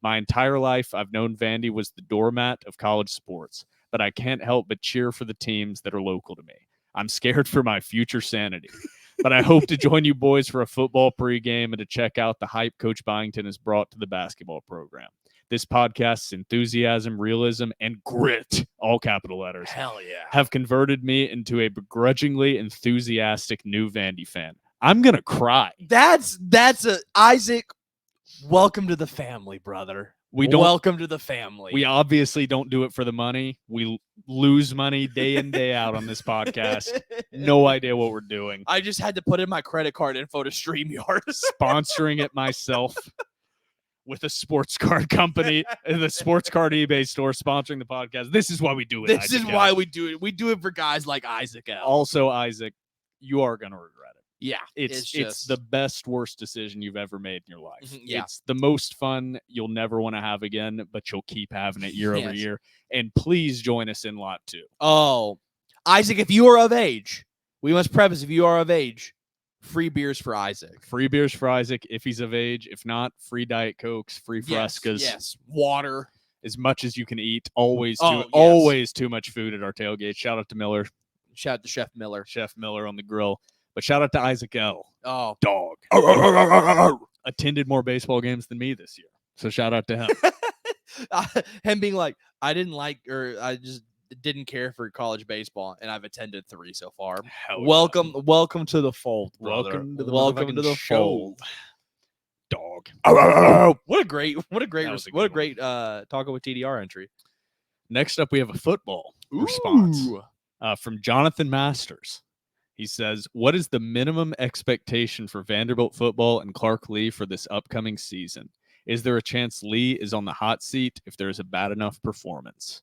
My entire life, I've known Vandy was the doormat of college sports, but I can't help but cheer for the teams that are local to me. I'm scared for my future sanity. But I hope to join you boys for a football pregame and to check out the hype Coach Byington has brought to the basketball program. This podcast's enthusiasm, realism, and grit, all capital letters, hell yeah, have converted me into a begrudgingly enthusiastic new Vandy fan. I'm going to cry. That's Isaac, welcome to the family, brother. Welcome to the family. We obviously don't do it for the money. We lose money day in, day out on this podcast. No idea what we're doing. I just had to put in my credit card info to StreamYard. Sponsoring it myself with a sports card company, the sports card eBay store sponsoring the podcast. This is why we do it. This is why we do it. We do it for guys like Isaac L. Also, Isaac, you are going to regret it. Yeah, it's the best, worst decision you've ever made in your life. Yeah. It's the most fun you'll never want to have again, but you'll keep having it year over year. And please join us in lot 2. Oh, Isaac, if you are of age, we must preface, if you are of age, free beers for Isaac. Free beers for Isaac if he's of age. If not, free Diet Cokes, free Frescas. Yes, water. As much as you can eat. Always too much food at our tailgate. Shout out to Miller. Shout out to Chef Miller. Chef Miller on the grill. But shout out to Isaac L. Oh, dog. Attended more baseball games than me this year. So shout out to him. Him being like, I just didn't care for college baseball, and I've attended 3 so far. Welcome to the fold, brother. Welcome to the fold. Dog. What a great Talking with TDR entry. Next up, we have a football response from Jonathan Masters. He says, what is the minimum expectation for Vanderbilt football and Clark Lee for this upcoming season? Is there a chance Lee is on the hot seat if there is a bad enough performance?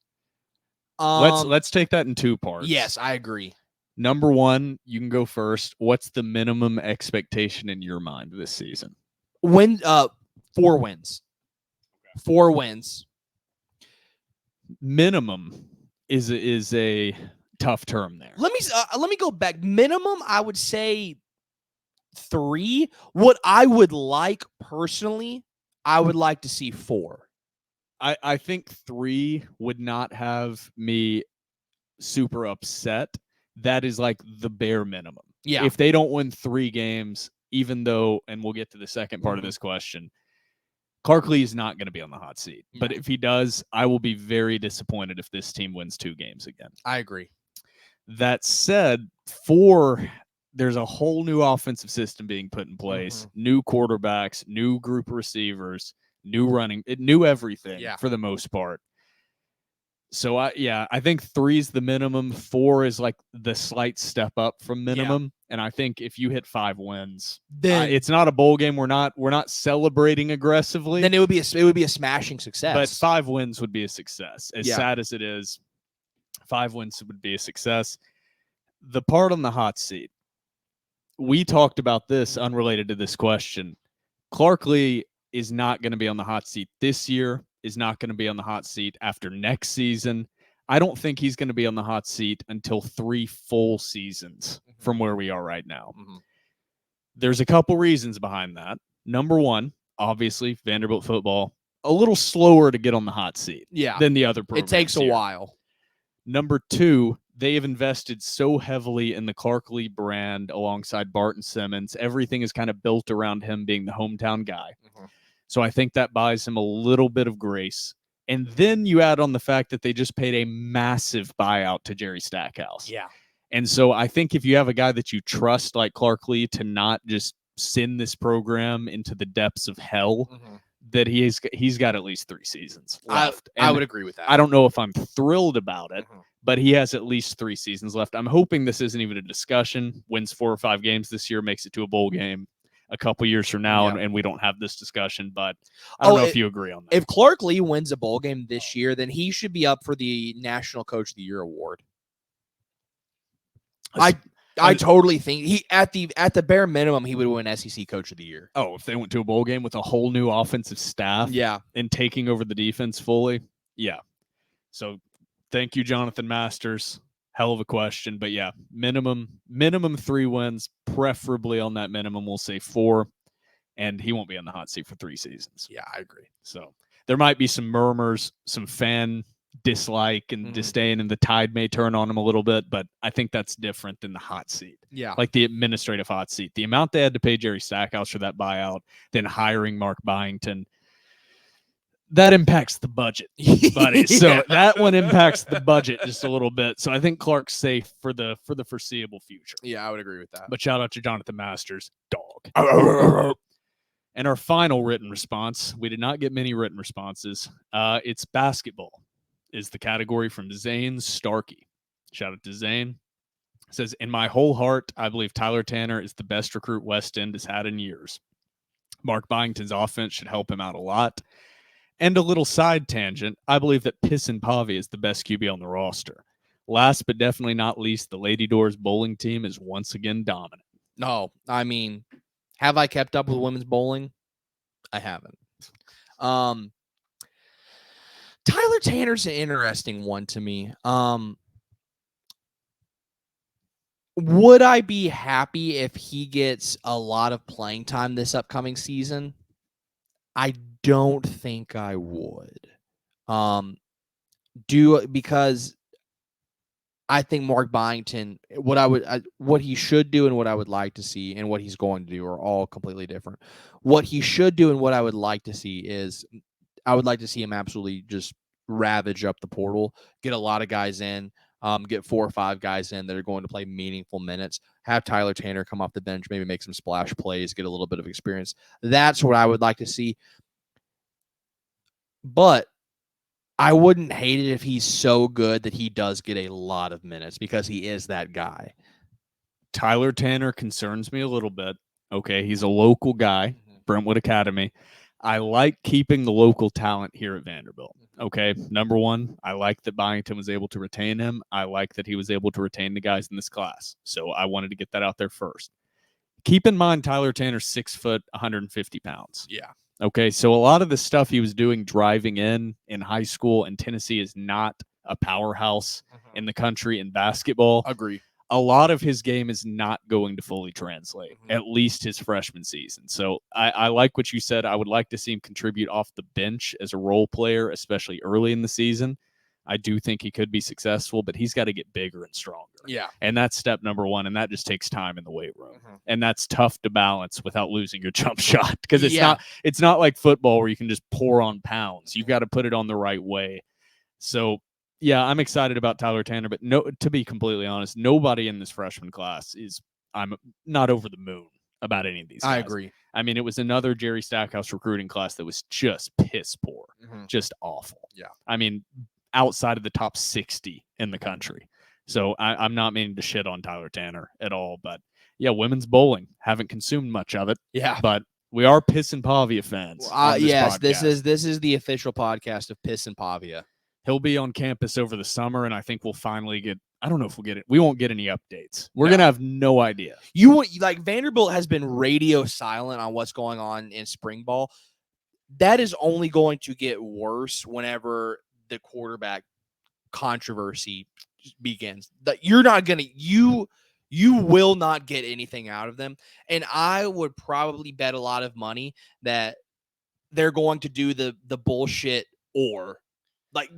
Let's take that in 2 parts. Yes, I agree. Number 1, you can go first. What's the minimum expectation in your mind this season? 4 wins. 4 wins. Minimum is a tough term there. Let me go back. Minimum, I would say 3. What I would like personally, I would like to see 4. I think 3 would not have me super upset. That is like the bare minimum. Yeah. If they don't win 3 games, even though, and we'll get to the second part of this question, Clark Lee is not going to be on the hot seat. But if he does, I will be very disappointed if this team wins 2 games again. I agree. That said, 4, there's a whole new offensive system being put in place, new quarterbacks, new group of receivers, new running, new everything for the most part. So I think 3 is the minimum. 4 is like the slight step up from minimum. And I think if you hit 5 wins, then it's not a bowl game. We're not celebrating aggressively. Then it would be a smashing success. But 5 wins would be a success. As sad as it is, 5 wins would be a success. The part on the hot seat, we talked about this unrelated to this question. Clark Lee is not going to be on the hot seat this year, is not going to be on the hot seat after next season. I don't think he's going to be on the hot seat until 3 full seasons from where we are right now. There's a couple reasons behind that. Number 1, obviously, Vanderbilt football, a little slower to get on the hot seat than the other programs. It takes a while. Number 2, they have invested so heavily in the Clark Lee brand alongside Barton Simmons. Everything is kind of built around him being the hometown guy. So I think that buys him a little bit of grace. And then you add on the fact that they just paid a massive buyout to Jerry Stackhouse. And so I think if you have a guy that you trust like Clark Lee to not just send this program into the depths of hell, that he's got at least 3 seasons left. I would agree with that. I don't know if I'm thrilled about it, but he has at least 3 seasons left. I'm hoping this isn't even a discussion. Wins 4 or 5 games this year, makes it to a bowl game a couple years from now, and we don't have this discussion. But I don't know if you agree on that. If Clark Lee wins a bowl game this year, then he should be up for the National Coach of the Year award. I totally think he at the bare minimum he would win SEC Coach of the Year. Oh, if they went to a bowl game with a whole new offensive staff, and taking over the defense fully, So, thank you, Jonathan Masters. Hell of a question, but minimum 3 wins, preferably on that minimum. We'll say 4, and he won't be on the hot seat for 3 seasons. Yeah, I agree. So there might be some murmurs, some fan dislike and disdain, and the tide may turn on him a little bit, but I think that's different than the hot seat. Like the administrative hot seat. The amount they had to pay Jerry Stackhouse for that buyout, then hiring Mark Byington, that impacts the budget, buddy. So that one impacts the budget just a little bit. So I think Clark's safe for the foreseeable future. Yeah, I would agree with that. But shout out to Jonathan Masters, dog. And our final written response, we did not get many written responses. It's basketball is the category from Zane Starkey. Shout out to Zane. It says, in my whole heart, I believe Tyler Tanner is the best recruit West End has had in years. Mark Byington's offense should help him out a lot. And a little side tangent, I believe that Pissin Pavi is the best QB on the roster. Last but definitely not least, the Lady Doors bowling team is once again dominant. No, I mean, have I kept up with women's bowling? I haven't. Tyler Tanner's an interesting one to me. Would I be happy if he gets a lot of playing time this upcoming season? I don't think I would. Because I think Mark Byington, what he should do and what I would like to see and what he's going to do are all completely different. What he should do and what I would like to see is I would like to see him absolutely just ravage up the portal, get a lot of guys in, get 4 or 5 guys in that are going to play meaningful minutes, have Tyler Tanner come off the bench, maybe make some splash plays, get a little bit of experience. That's what I would like to see. But I wouldn't hate it if he's so good that he does get a lot of minutes because he is that guy. Tyler Tanner concerns me a little bit. Okay, he's a local guy, Brentwood Academy. I like keeping the local talent here at Vanderbilt. Okay, number 1, I like that Byington was able to retain him. I like that he was able to retain the guys in this class. So I wanted to get that out there first. Keep in mind, Tyler Tanner's 6 foot, 150 pounds. Yeah. Okay, so a lot of the stuff he was doing driving in high school in Tennessee is not a powerhouse in the country in basketball. Agree. A lot of his game is not going to fully translate, at least his freshman season. So I like what you said. I would like to see him contribute off the bench as a role player, especially early in the season. I do think he could be successful, but he's got to get bigger and stronger. Yeah. And that's step number one, and that just takes time in the weight room. And that's tough to balance without losing your jump shot, because it's not like football where you can just pour on pounds. You've got to put it on the right way. So, yeah, I'm excited about Tyler Tanner, but no, to be completely honest, nobody in this freshman class I'm not over the moon about any of these guys. I agree. I mean, it was another Jerry Stackhouse recruiting class that was just piss poor, just awful. Yeah. I mean, outside of the top 60 in the country. So I'm not meaning to shit on Tyler Tanner at all, but yeah, women's bowling, haven't consumed much of it. Yeah. But we are Piss and Pavia fans. Yes, podcast. this is the official podcast of Piss and Pavia. He'll be on campus over the summer, and I think we'll finally get, I don't know if we'll get it. We won't get any updates. We're going to have no idea. Vanderbilt has been radio silent on what's going on in spring ball. That is only going to get worse whenever the quarterback controversy begins. That you're not going to, you will not get anything out of them. And I would probably bet a lot of money that they're going to do the bullshit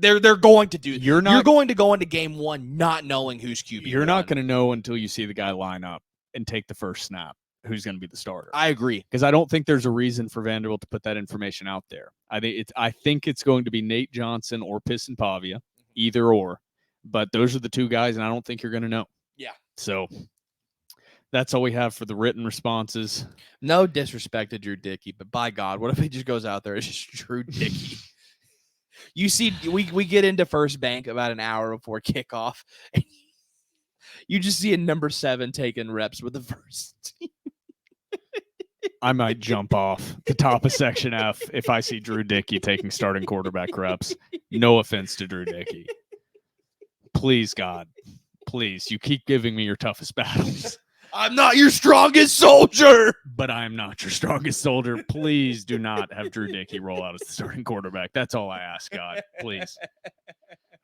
they're going to do. You're going to go into game one not knowing who's QB. You're not going to know until you see the guy line up and take the first snap who's going to be the starter. I agree, because I don't think there's a reason for Vanderbilt to put that information out there. I think it's going to be Nate Johnson or Piss and Pavia, either or. But those are the two guys, and I don't think you're going to know. Yeah. So that's all we have for the written responses. No disrespect to Drew Dickey, but by God, what if he just goes out there? It's just Drew Dickey. You see, we get into First Bank about an hour before kickoff, and you just see a number 7 taking reps with the first team. I might jump off the top of Section F if I see Drew Dickey taking starting quarterback reps. No offense to Drew Dickey. Please, God, please, you keep giving me your toughest battles. I'm not your strongest soldier. But I am not your strongest soldier. Please do not have Drew Dickey roll out as the starting quarterback. That's all I ask, God. Please.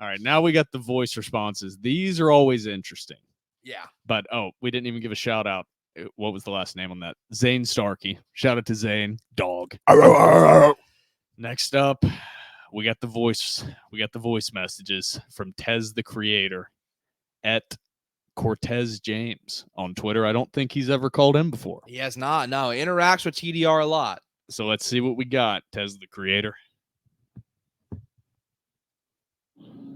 All right, now we got the voice responses. These are always interesting. Yeah. But, we didn't even give a shout out. What was the last name on that? Zane Starkey. Shout out to Zane. Dog. Next up, we got the voice messages from Tez the Creator at Cortez James on Twitter. I don't think he's ever called him before. He has not. No, he interacts with TDR a lot. So let's see what we got. Tez the Creator.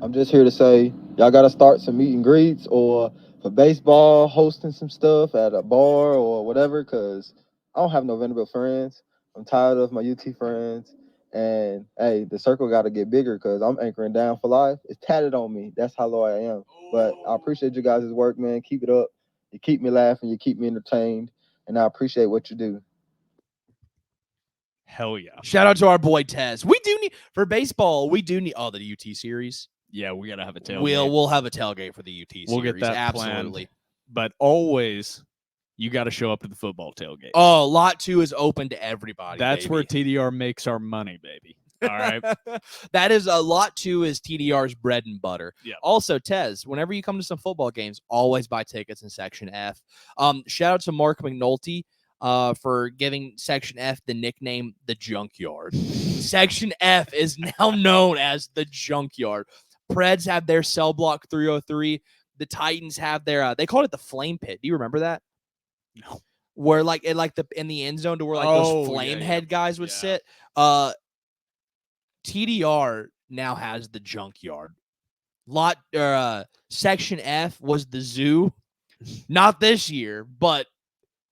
I'm just here to say y'all got to start some meet and greets, or for baseball, hosting some stuff at a bar or whatever, because I don't have no Vanderbilt friends. I'm tired of my UT friends. And, hey, the circle got to get bigger because I'm anchoring down for life. It's tatted on me. That's how loyal I am. But I appreciate you guys' work, man. Keep it up. You keep me laughing. You keep me entertained. And I appreciate what you do. Hell yeah. Shout out to our boy Tez. We do need, for baseball, the UT series. Yeah, we got to have a tailgate. We'll have a tailgate for the UT series. We'll get that absolutely. Planned. But always, you got to show up to the football tailgate. Oh, Lot 2 is open to everybody. That's baby. where TDR makes our money, baby. All right. That is Lot 2 is TDR's bread and butter. Yeah. Also, Tez, whenever you come to some football games, always buy tickets in Section F. Shout out to Mark McNulty for giving Section F the nickname the Junkyard. Section F is now known as the Junkyard. Preds have their cell block 303. The Titans have their they called it the Flame Pit. Do you remember that? No. Where in the end zone to where those flame head guys would sit. TDR now has the Junkyard. Section F was the zoo. Not this year, but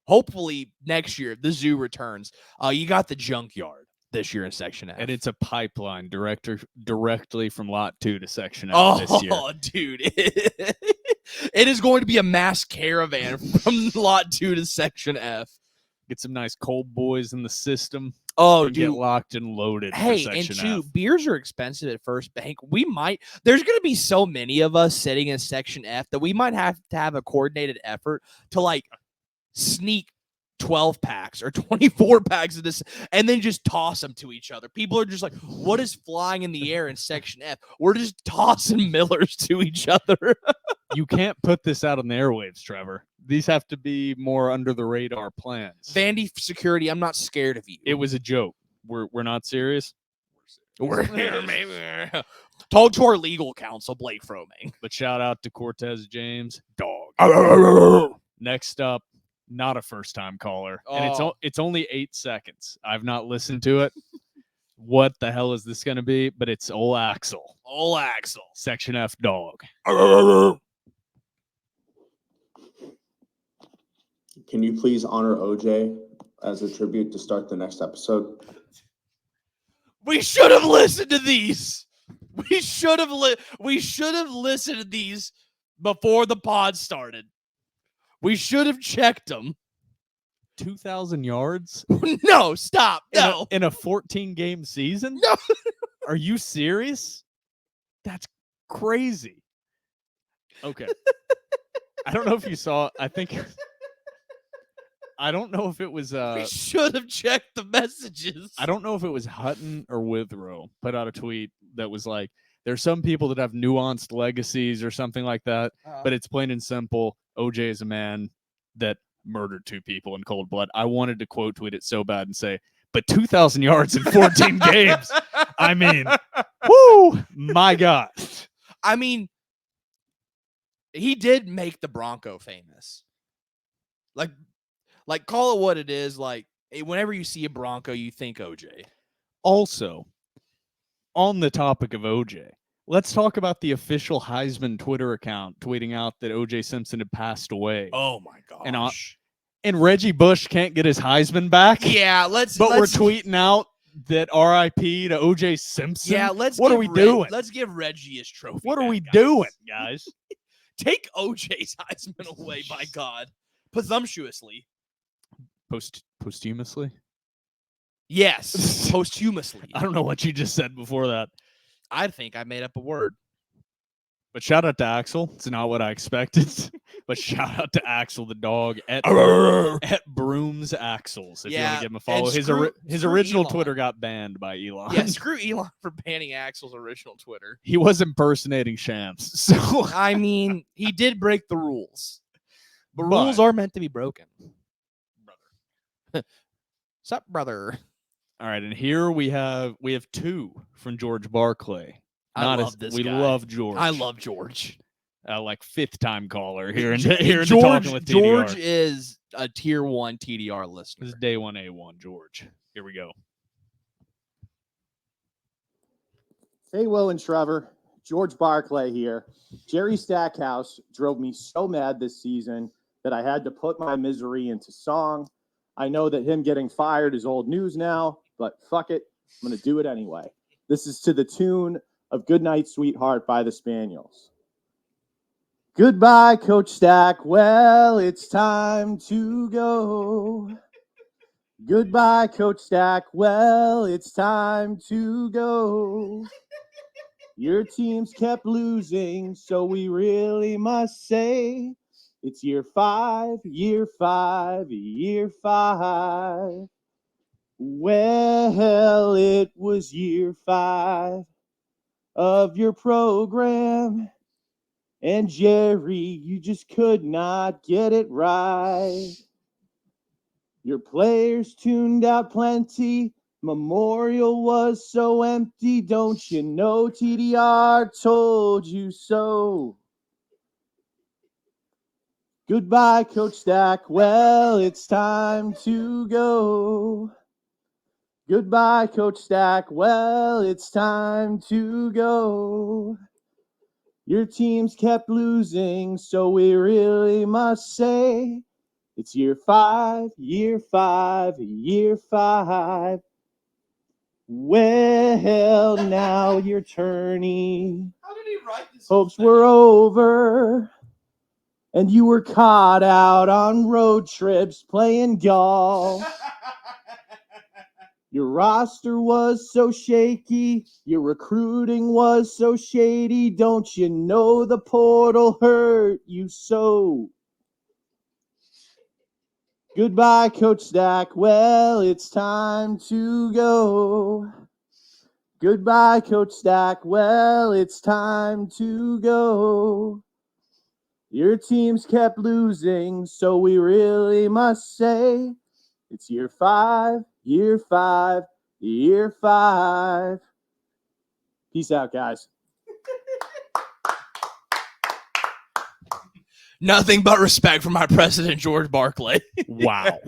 hopefully next year the zoo returns. You got the Junkyard this year in Section F. And it's a pipeline directly from Lot 2 to Section F this year. Oh, dude. It is going to be a mass caravan from Lot 2 to Section F. Get some nice cold boys in the system. Oh, dude. Get locked and loaded. Hey, for and Section F. beers are expensive at First Bank. There's going to be so many of us sitting in Section F that we might have to have a coordinated effort to sneak 12 packs or 24 packs of this and then just toss them to each other. People are just like, what is flying in the air in Section F? We're just tossing Millers to each other. You can't put this out on the airwaves, Trevor. These have to be more under the radar plans. Vandy security, I'm not scared of you. It was a joke. We're not serious. We're maybe talk to our legal counsel, Blake Fromming. But shout out to Cortez James, dog. Next up, not a first-time caller, and it's only 8 seconds. I've not listened to it. What the hell is this going to be? But it's Ol Axel. Ol Axel. Section F dog. Can you please honor OJ as a tribute to start the next episode? We should have listened to these. We should have listened to these before the pod started. We should have checked them. 2,000 yards? No, stop. No. In a 14-game season? No. Are you serious? That's crazy. Okay. I don't know if you saw, I don't know if it was we should have checked the messages. I don't know if it was Hutton or Withrow put out a tweet that was like, there's some people that have nuanced legacies or something like that, but it's plain and simple. OJ is a man that murdered 2 people in cold blood. I wanted to quote tweet it so bad and say, but 2,000 yards in 14 games. I mean, whoo, my God. I mean, he did make the Bronco famous. Like call it what it is. Like whenever you see a Bronco, you think OJ. Also, on the topic of OJ, let's talk about the official Heisman Twitter account tweeting out that OJ Simpson had passed away. Oh my gosh. And Reggie Bush can't get his Heisman back. Yeah, we're tweeting out that RIP to OJ Simpson. Yeah, what are we doing? Let's give Reggie his trophy. What are we guys. doing, guys? Take OJ's Heisman away, by God. Presumptuously. Posthumously? Yes, posthumously. I don't know what you just said before that. I think I made up a word. But shout out to Axel. It's not what I expected. But shout out to Axel the dog at Brooms Axels. If you want to give him a follow. His original Elon. Twitter got banned by Elon. Yeah, screw Elon for banning Axel's original Twitter. He was impersonating Shams. So I mean, he did break the rules. But rules are meant to be broken. Brother. Sup, brother? All right, and here we have 2 from George Barclay. We love George. I love George. Like 5th-time caller here in Talking with TDR. George is a tier 1 TDR listener. This is day 1A1, George. Here we go. Hey, Will and Trevor. George Barclay here. Jerry Stackhouse drove me so mad this season that I had to put my misery into song. I know that him getting fired is old news now, but fuck it. I'm going to do it anyway. This is to the tune of Goodnight, Sweetheart by the Spaniels. Goodbye, Coach Stack. Well, it's time to go. Goodbye, Coach Stack. Well, it's time to go. Your team's kept losing, so we really must say it's year 5, year 5, year 5. Well, it was year 5 of your program. And Jerry, you just could not get it right. Your players tuned out plenty. Memorial was so empty. Don't you know TDR told you so? Goodbye, Coach Stack. Well, it's time to go. Goodbye, Coach Stack. Well, it's time to go. Your team's kept losing, so we really must say it's year 5, year 5, year 5. Well, now you're turning. How did he write this? Hopes were over, and you were caught out on road trips playing golf. Your roster was so shaky, your recruiting was so shady. Don't you know the portal hurt you so? Goodbye, Coach Stack. Well, it's time to go. Goodbye, Coach Stack. Well, it's time to go. Your team's kept losing, so we really must say it's year 5, year 5, year 5. Peace out, guys. Nothing but respect for my president, George Barclay. Wow.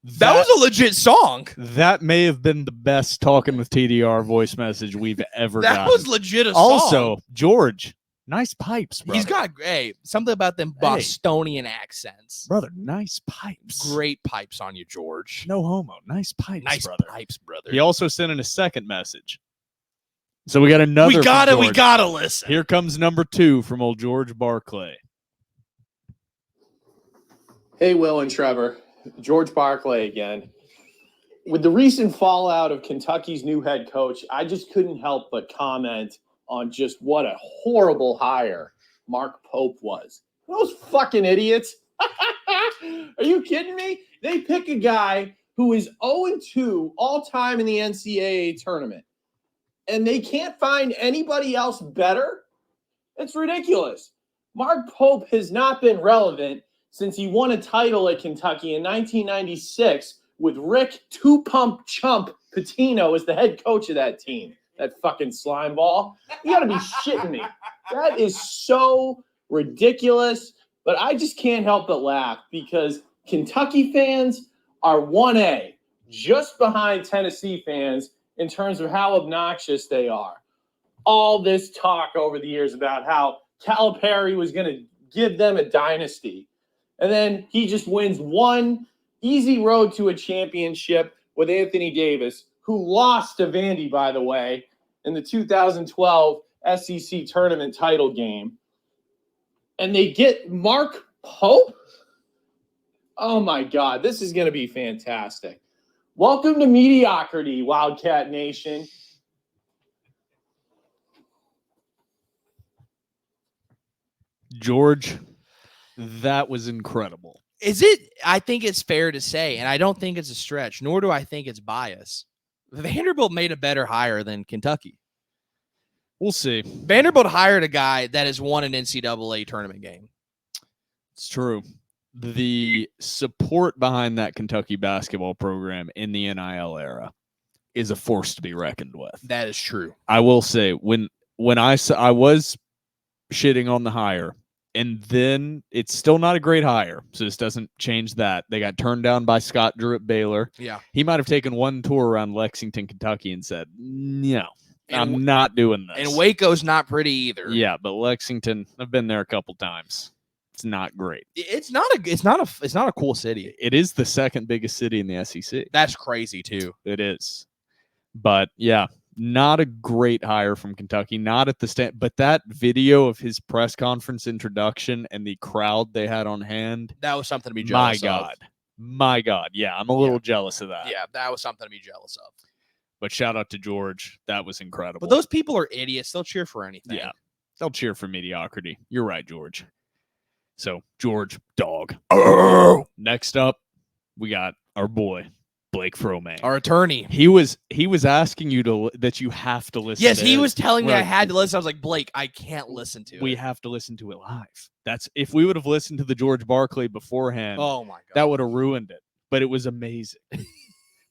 That was a legit song. That may have been the best Talking with TDR voice message we've ever That gotten. was legit a Also, song. George, nice pipes, brother. He's got something about them Bostonian accents. Brother, nice pipes. Great pipes on you, George. No homo. Nice pipes, Nice brother. pipes, brother. He also sent in a second message. So we got another. We from George. gotta listen. Here comes number 2 from old George Barclay. Hey, Will and Trevor. George Barclay again. With the recent fallout of Kentucky's new head coach, I just couldn't help but comment on just what a horrible hire Mark Pope was. Those fucking idiots. Are you kidding me? They pick a guy who is 0-2 all-time in the NCAA tournament, and they can't find anybody else better? It's ridiculous. Mark Pope has not been relevant since he won a title at Kentucky in 1996 with Rick Two-Pump Chump Pitino as the head coach of that team. That fucking slime ball. You gotta be shitting me. That is so ridiculous, but I just can't help but laugh because Kentucky fans are 1A, just behind Tennessee fans in terms of how obnoxious they are. All this talk over the years about how Calipari was going to give them a dynasty. And then he just wins one easy road to a championship with Anthony Davis, who lost to Vandy, by the way, in the 2012 SEC tournament title game. And they get Mark Pope? Oh, my God. This is going to be fantastic. Welcome to mediocrity, Wildcat Nation. George, that was incredible. Is it? I think it's fair to say, and I don't think it's a stretch, nor do I think it's bias. Vanderbilt made a better hire than Kentucky. We'll see. Vanderbilt hired a guy that has won an NCAA tournament game. It's true. The support behind that Kentucky basketball program in the NIL era is a force to be reckoned with. That is true. I will say, when I was shitting on the hire, and then it's still not a great hire, so this doesn't change that. They got turned down by Scott Drew at Baylor. Yeah. He might have taken one tour around Lexington, Kentucky, and said, no, I'm not doing this. And Waco's not pretty either. Yeah, but Lexington, I've been there a couple times. It's not great. It's not a cool city. It is the second biggest city in the SEC. That's crazy too. It is. But yeah, not a great hire from Kentucky. Not at the stand, but that video of his press conference introduction and the crowd they had on hand. That was something to be jealous of. My God. Yeah, I'm a little jealous of that. Yeah, that was something to be jealous of. But shout out to George. That was incredible. But those people are idiots. They'll cheer for anything. Yeah, they'll cheer for mediocrity. You're right, George. So, George, dog. Next up, we got our boy, Blake Froman. Our attorney. He was asking you that you have to listen. Yes, to he it. was telling me I Right. had to listen. I was like, Blake, I can't listen to it. We have to listen to it live. That's if we would have listened to the George Barclay beforehand. Oh my God. That would have ruined it. But it was amazing.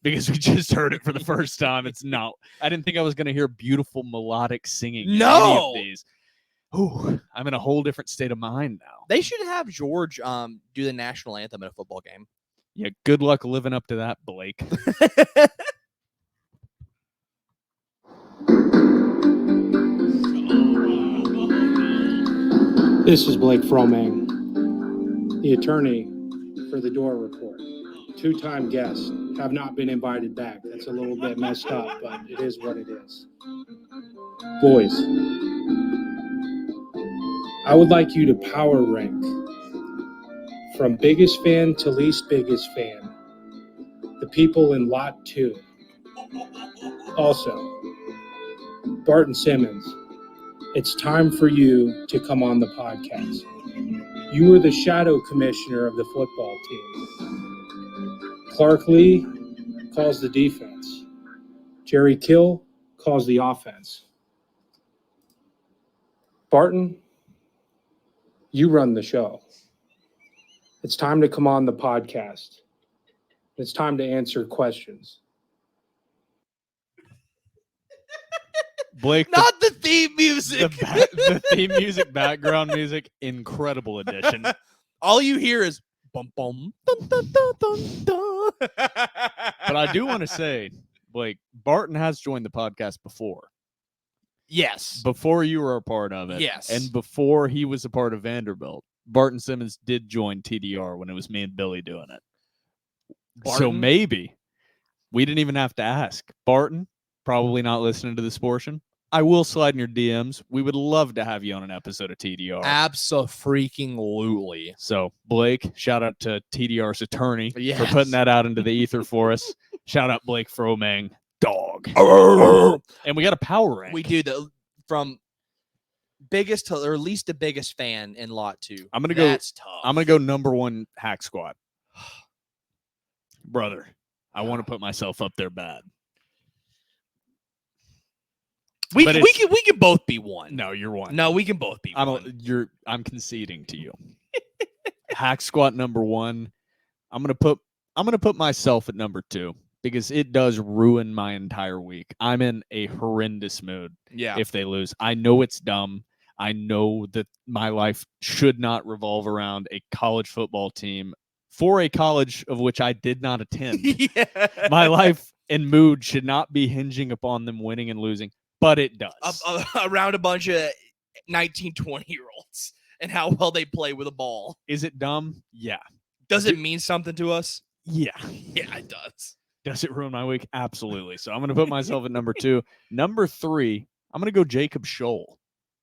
Because we just heard it for the first time. It's not. I didn't think I was going to hear beautiful melodic singing. In any of these. Ooh, I'm in a whole different state of mind now. They should have George do the national anthem at a football game. Yeah, good luck living up to that, Blake. This is Blake Froman, the attorney for the Dora Report. Two-time guests have not been invited back. That's a little bit messed up, but it is what it is. Boys, I would like you to power rank from biggest fan to least biggest fan, the people in Lot 2. Also, Barton Simmons, it's time for you to come on the podcast. You were the shadow commissioner of the football team. Clark Lee calls the defense. Jerry Kill calls the offense. Barton, you run the show. It's time to come on the podcast. It's time to answer questions. Blake, Not the theme music. the theme music, background music, incredible addition. All you hear is bum bum dun dun dun dun dun. But I do want to say, Blake, Barton has joined the podcast before. Yes. Before you were a part of it. Yes. And before he was a part of Vanderbilt. Barton Simmons did join TDR when it was me and Billy doing it. So Barton? maybe we didn't even have to ask. Barton, probably not listening to this portion. I will slide in your DMs. We would love to have you on an episode of TDR. Absolutely. So, Blake, shout out to TDR's attorney for Yes. putting that out into the ether for us. Shout out Blake Fromang, dog. And we got a power rank. We do from biggest to or least to biggest fan in lot 2. I'm gonna go. That's tough. I'm gonna go number 1 hack squad. Brother, I want to put myself up there bad. We but can both be one. No, you're one. No, we can both be one. I'm conceding to you. Hack squat number 1. I'm gonna put myself at number 2 because it does ruin my entire week. I'm in a horrendous mood if they lose. I know it's dumb. I know that my life should not revolve around a college football team for a college of which I did not attend. My life and mood should not be hinging upon them winning and losing, but it does. Around a bunch of 19, 20-year-olds and how well they play with a ball. Is it dumb? Yeah. Does it mean something to us? Yeah. Yeah, it does. Does it ruin my week? Absolutely. So I'm going to put myself at number 2. Number 3, I'm going to go Jacob Scholl.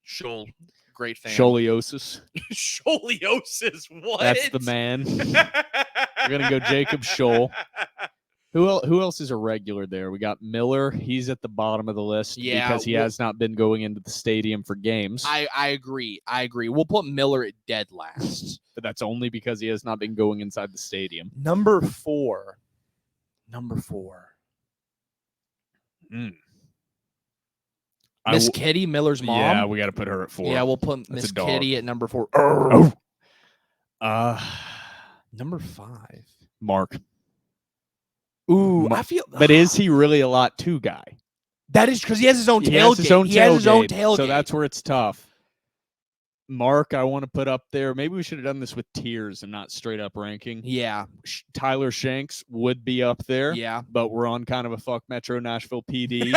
Scholl, great fan. Scoliosis. Scoliosis, what? That's the man. We're going to go Jacob Scholl. Who else is a regular there? We got Miller. He's at the bottom of the list because he has not been going into the stadium for games. I agree. We'll put Miller at dead last. But that's only because he has not been going inside the stadium. Number 4. Miss Kitty, Miller's mom. Yeah, we got to put her at 4. Yeah, we'll put Miss Kitty at number 4. Number 5. Mark. Ooh, I feel. But is he really a lot 2 guy? That is because he has his own tailgate. He has his own tailgate. So tailgate. that's where it's tough. Mark, I want to put up there. Maybe we should have done this with tiers and not straight up ranking. Yeah. Tyler Shanks would be up there. Yeah. But we're on kind of a fuck Metro Nashville PD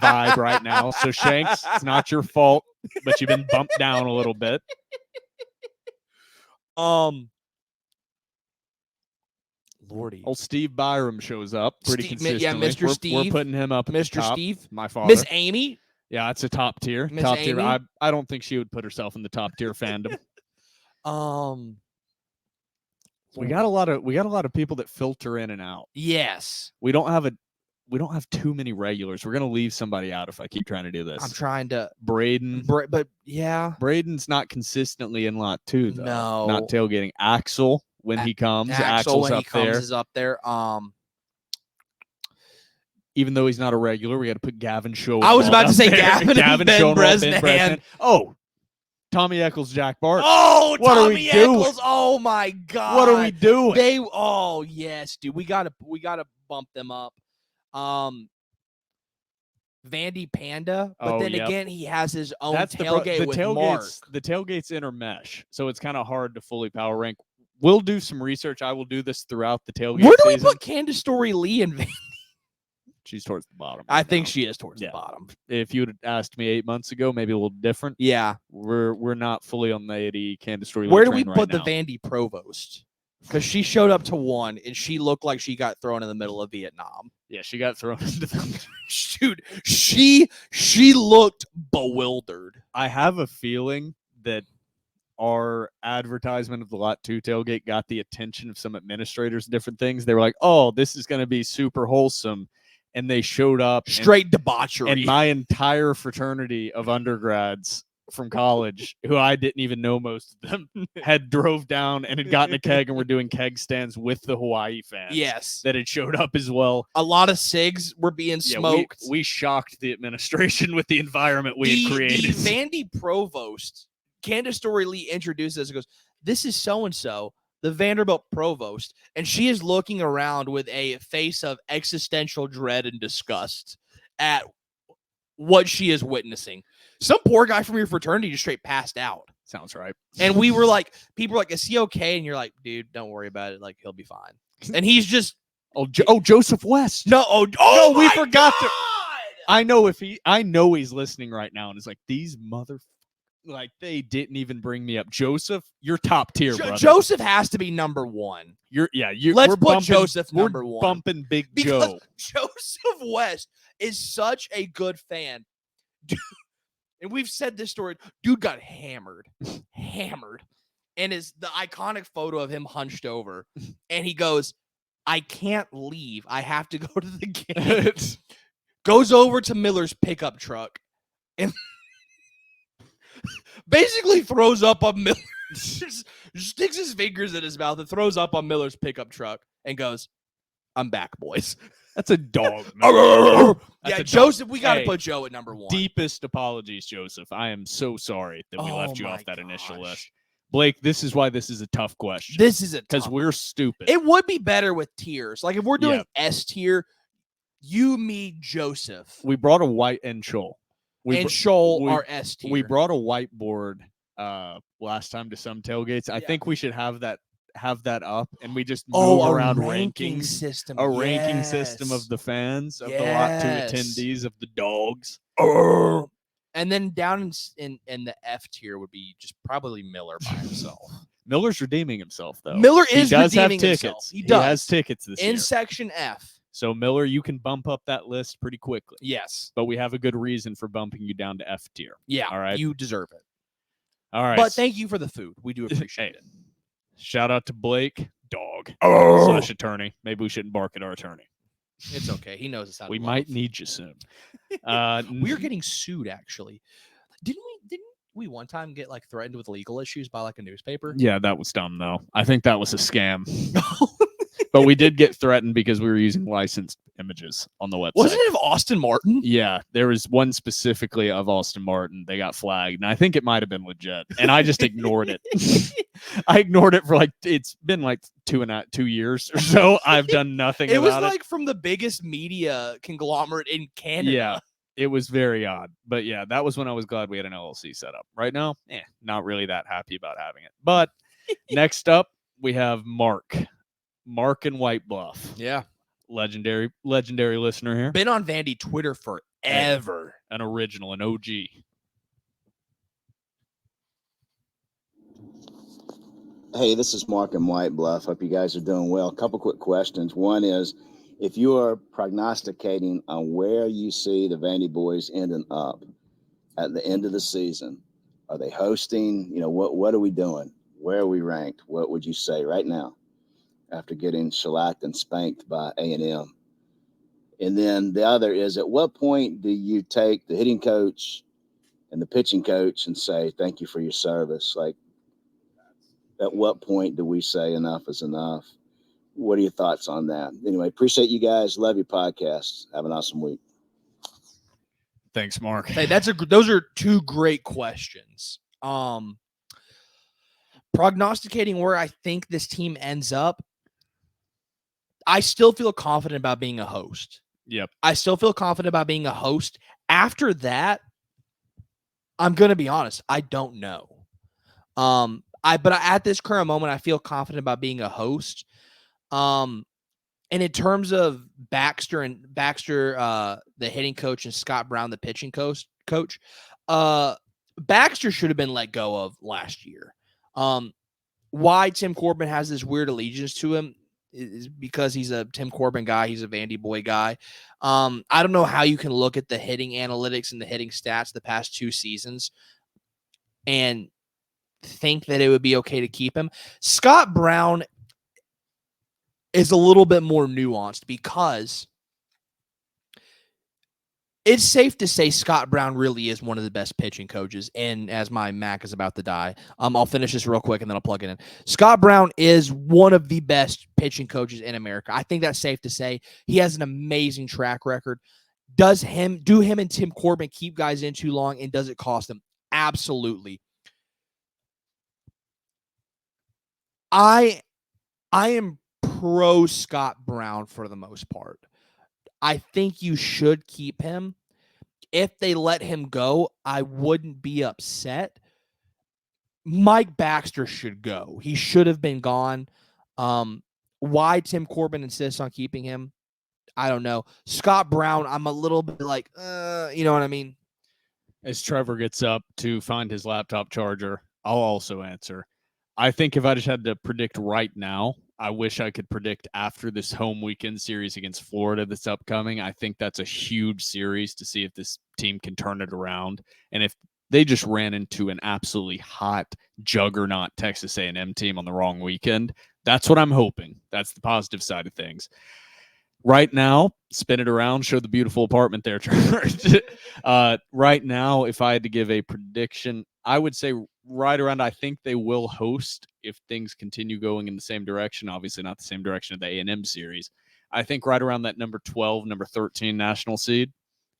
vibe right now. So Shanks, it's not your fault, but you've been bumped down a little bit. Lordy. Old Steve Byrum shows up pretty consistently. Yeah, Mr. Steve. We're putting him up at Mr. the top. Steve. My father. Miss Amy. Yeah, it's a top tier. Miss Top tier. Amy? I don't think she would put herself in the top tier fandom. We got a lot of people that filter in and out. Yes. We don't have too many regulars. We're gonna leave somebody out if I keep trying to do this. I'm trying to Braden. but yeah. Braden's not consistently in lot 2 though. No. Not tailgating. Axel when he comes. Axel when Axel's he up comes there. is up there. Even though he's not a regular, we got to put Gavin Show. I was about to say there. Gavin Ben Schoenwald, Bresnahan. Oh, Tommy Eccles, Jack Bart. Oh, What are Tommy we doing? Eccles. Oh my God. What are we doing? Oh yes, dude. We gotta bump them up. Vandy Panda, but then again, he has his own tailgate with Mark. The tailgates intermesh, so it's kind of hard to fully power rank. We'll do some research. I will do this throughout the tailgate. Where do we season. put Candace Story Lee and Vandy? She's towards the bottom. I think she is towards the bottom. If you would have asked me 8 months ago, maybe a little different. Yeah, we're not fully on the 80 Candace Story. Where do we put right the now. Vandy Provost? Because she showed up to 1 and she looked like she got thrown in the middle of Vietnam. Yeah, she got thrown into the Dude, she looked bewildered. I have a feeling that our advertisement of the Lot 2 tailgate got the attention of some administrators, different things. They were like, oh, this is going to be super wholesome. And they showed up. Straight debauchery. And my entire fraternity of undergrads from college, who I didn't even know most of them, had drove down and had gotten a keg and were doing keg stands with the Hawaii fans. Yes. That had showed up as well. A lot of cigs were being smoked. We shocked the administration with the environment we had created. The Vandy provost, Candace Story Lee, introduces us and goes, "This is so-and-so, the Vanderbilt provost." And she is looking around with a face of existential dread and disgust at what she is witnessing. Some poor guy from your fraternity just straight passed out. Sounds right. And we were like, people were like, "Is he okay?" And you're like, "Dude, don't worry about it. Like, he'll be fine." And he's just, Joseph West. no, No, we forgot to. I know he's listening right now and is like, these like they didn't even bring me up. Joseph, you're top tier, brother. Joseph has to be number one. Let's put Joseph number one. Bumping Big Because Joe. Joseph West is such a good fan. Dude, and we've said this story. Dude got hammered. And is the iconic photo of him hunched over. And he goes, "I can't leave. I have to go to the game." Goes over to Miller's pickup truck and basically throws up on Miller. Sticks his fingers in his mouth and throws up on Miller's pickup truck and goes, "I'm back, boys." That's a dog. Yeah, Joseph, we got to put Joe at number one. Deepest apologies, Joseph. I am so sorry that we left you off that initial gosh. list. Blake, this is why this is a tough question. This is because we're stupid. It would be better with tiers. Like if we're doing S tier, you, me, Joseph. We brought a white and Shoal. Shoal are S tier. We brought a whiteboard last time to some tailgates. I think we should have that up and we just move around ranking system. Ranking system of the fans, of the lot 2 attendees, of the dogs. And then down in the F tier would be just probably Miller by himself. Miller's redeeming himself though. Miller is he does have redeeming tickets. Himself. He has tickets this year in section F. So Miller, you can bump up that list pretty quickly. Yes. But we have a good reason for bumping you down to F tier. Yeah. All right. You deserve it. All right. But thank you for the food. We do appreciate it. Shout out to Blake, dog / attorney. Maybe we shouldn't bark at our attorney. It's okay. He knows it's not. We might need you soon. We're getting sued, actually. Didn't we one time get like threatened with legal issues by like a newspaper? Yeah, that was dumb though. I think that was a scam. But we did get threatened because we were using licensed images on the website. Wasn't it of Austin Martin? Yeah, there was one specifically of Austin Martin. They got flagged, and I think it might have been legit. And I just ignored it. I ignored it for it's been like 2 years or so. I've done nothing. It was like from the biggest media conglomerate in Canada. Yeah, it was very odd. But yeah, that was when I was glad we had an LLC set up. Right now, not really that happy about having it. But next up, we have Mark in White Bluff. Yeah. Legendary listener here. Been on Vandy Twitter forever. An original, an OG. Hey, this is Mark in White Bluff. Hope you guys are doing well. A couple quick questions. One is, if you are prognosticating on where you see the Vandy boys ending up at the end of the season, are they hosting? What are we doing? Where are we ranked? What would you say right now after getting shellacked and spanked by A&M? And then the other is, at what point do you take the hitting coach and the pitching coach and say, thank you for your service? Like, at what point do we say enough is enough? What are your thoughts on that? Anyway, appreciate you guys. Love your podcast. Have an awesome week. Thanks, Mark. Hey, those are two great questions. Prognosticating where I think this team ends up, I still feel confident about being a host. Yep. I still feel confident about being a host. After that, I'm going to be honest, I don't know. But at this current moment, I feel confident about being a host. And in terms of Baxter, the hitting coach, and Scott Brown, the pitching coach, Baxter should have been let go of last year. Why Tim Corbin has this weird allegiance to him is because he's a Tim Corbin guy. He's a Vandy boy guy. I don't know how you can look at the hitting analytics and the hitting stats the past 2 seasons and think that it would be okay to keep him. Scott Brown is a little bit more nuanced because It's safe to say Scott Brown really is one of the best pitching coaches. And as my Mac is about to die, I'll finish this real quick and then I'll plug it in. Scott Brown is one of the best pitching coaches in America. I think that's safe to say. He has an amazing track record. Do him and Tim Corbin keep guys in too long, and does it cost them? Absolutely. I am pro Scott Brown for the most part. I think you should keep him. If they let him go, I wouldn't be upset. Mike Baxter should go. He should have been gone. Why Tim Corbin insists on keeping him, I don't know. Scott Brown, I'm a little bit like, you know what I mean? As Trevor gets up to find his laptop charger, I'll also answer. I think if I just had to predict right now, I wish I could predict after this home weekend series against Florida that's upcoming. I think that's a huge series to see if this team can turn it around. And if they just ran into an absolutely hot juggernaut Texas A&M team on the wrong weekend, that's what I'm hoping. That's the positive side of things. Right now, spin it around, show the beautiful apartment there, Trevor. Right now, if I had to give a prediction, I would say right around, I think they will host if things continue going in the same direction. Obviously not the same direction of the A&M series. I think right around that number 12, number 13 national seed,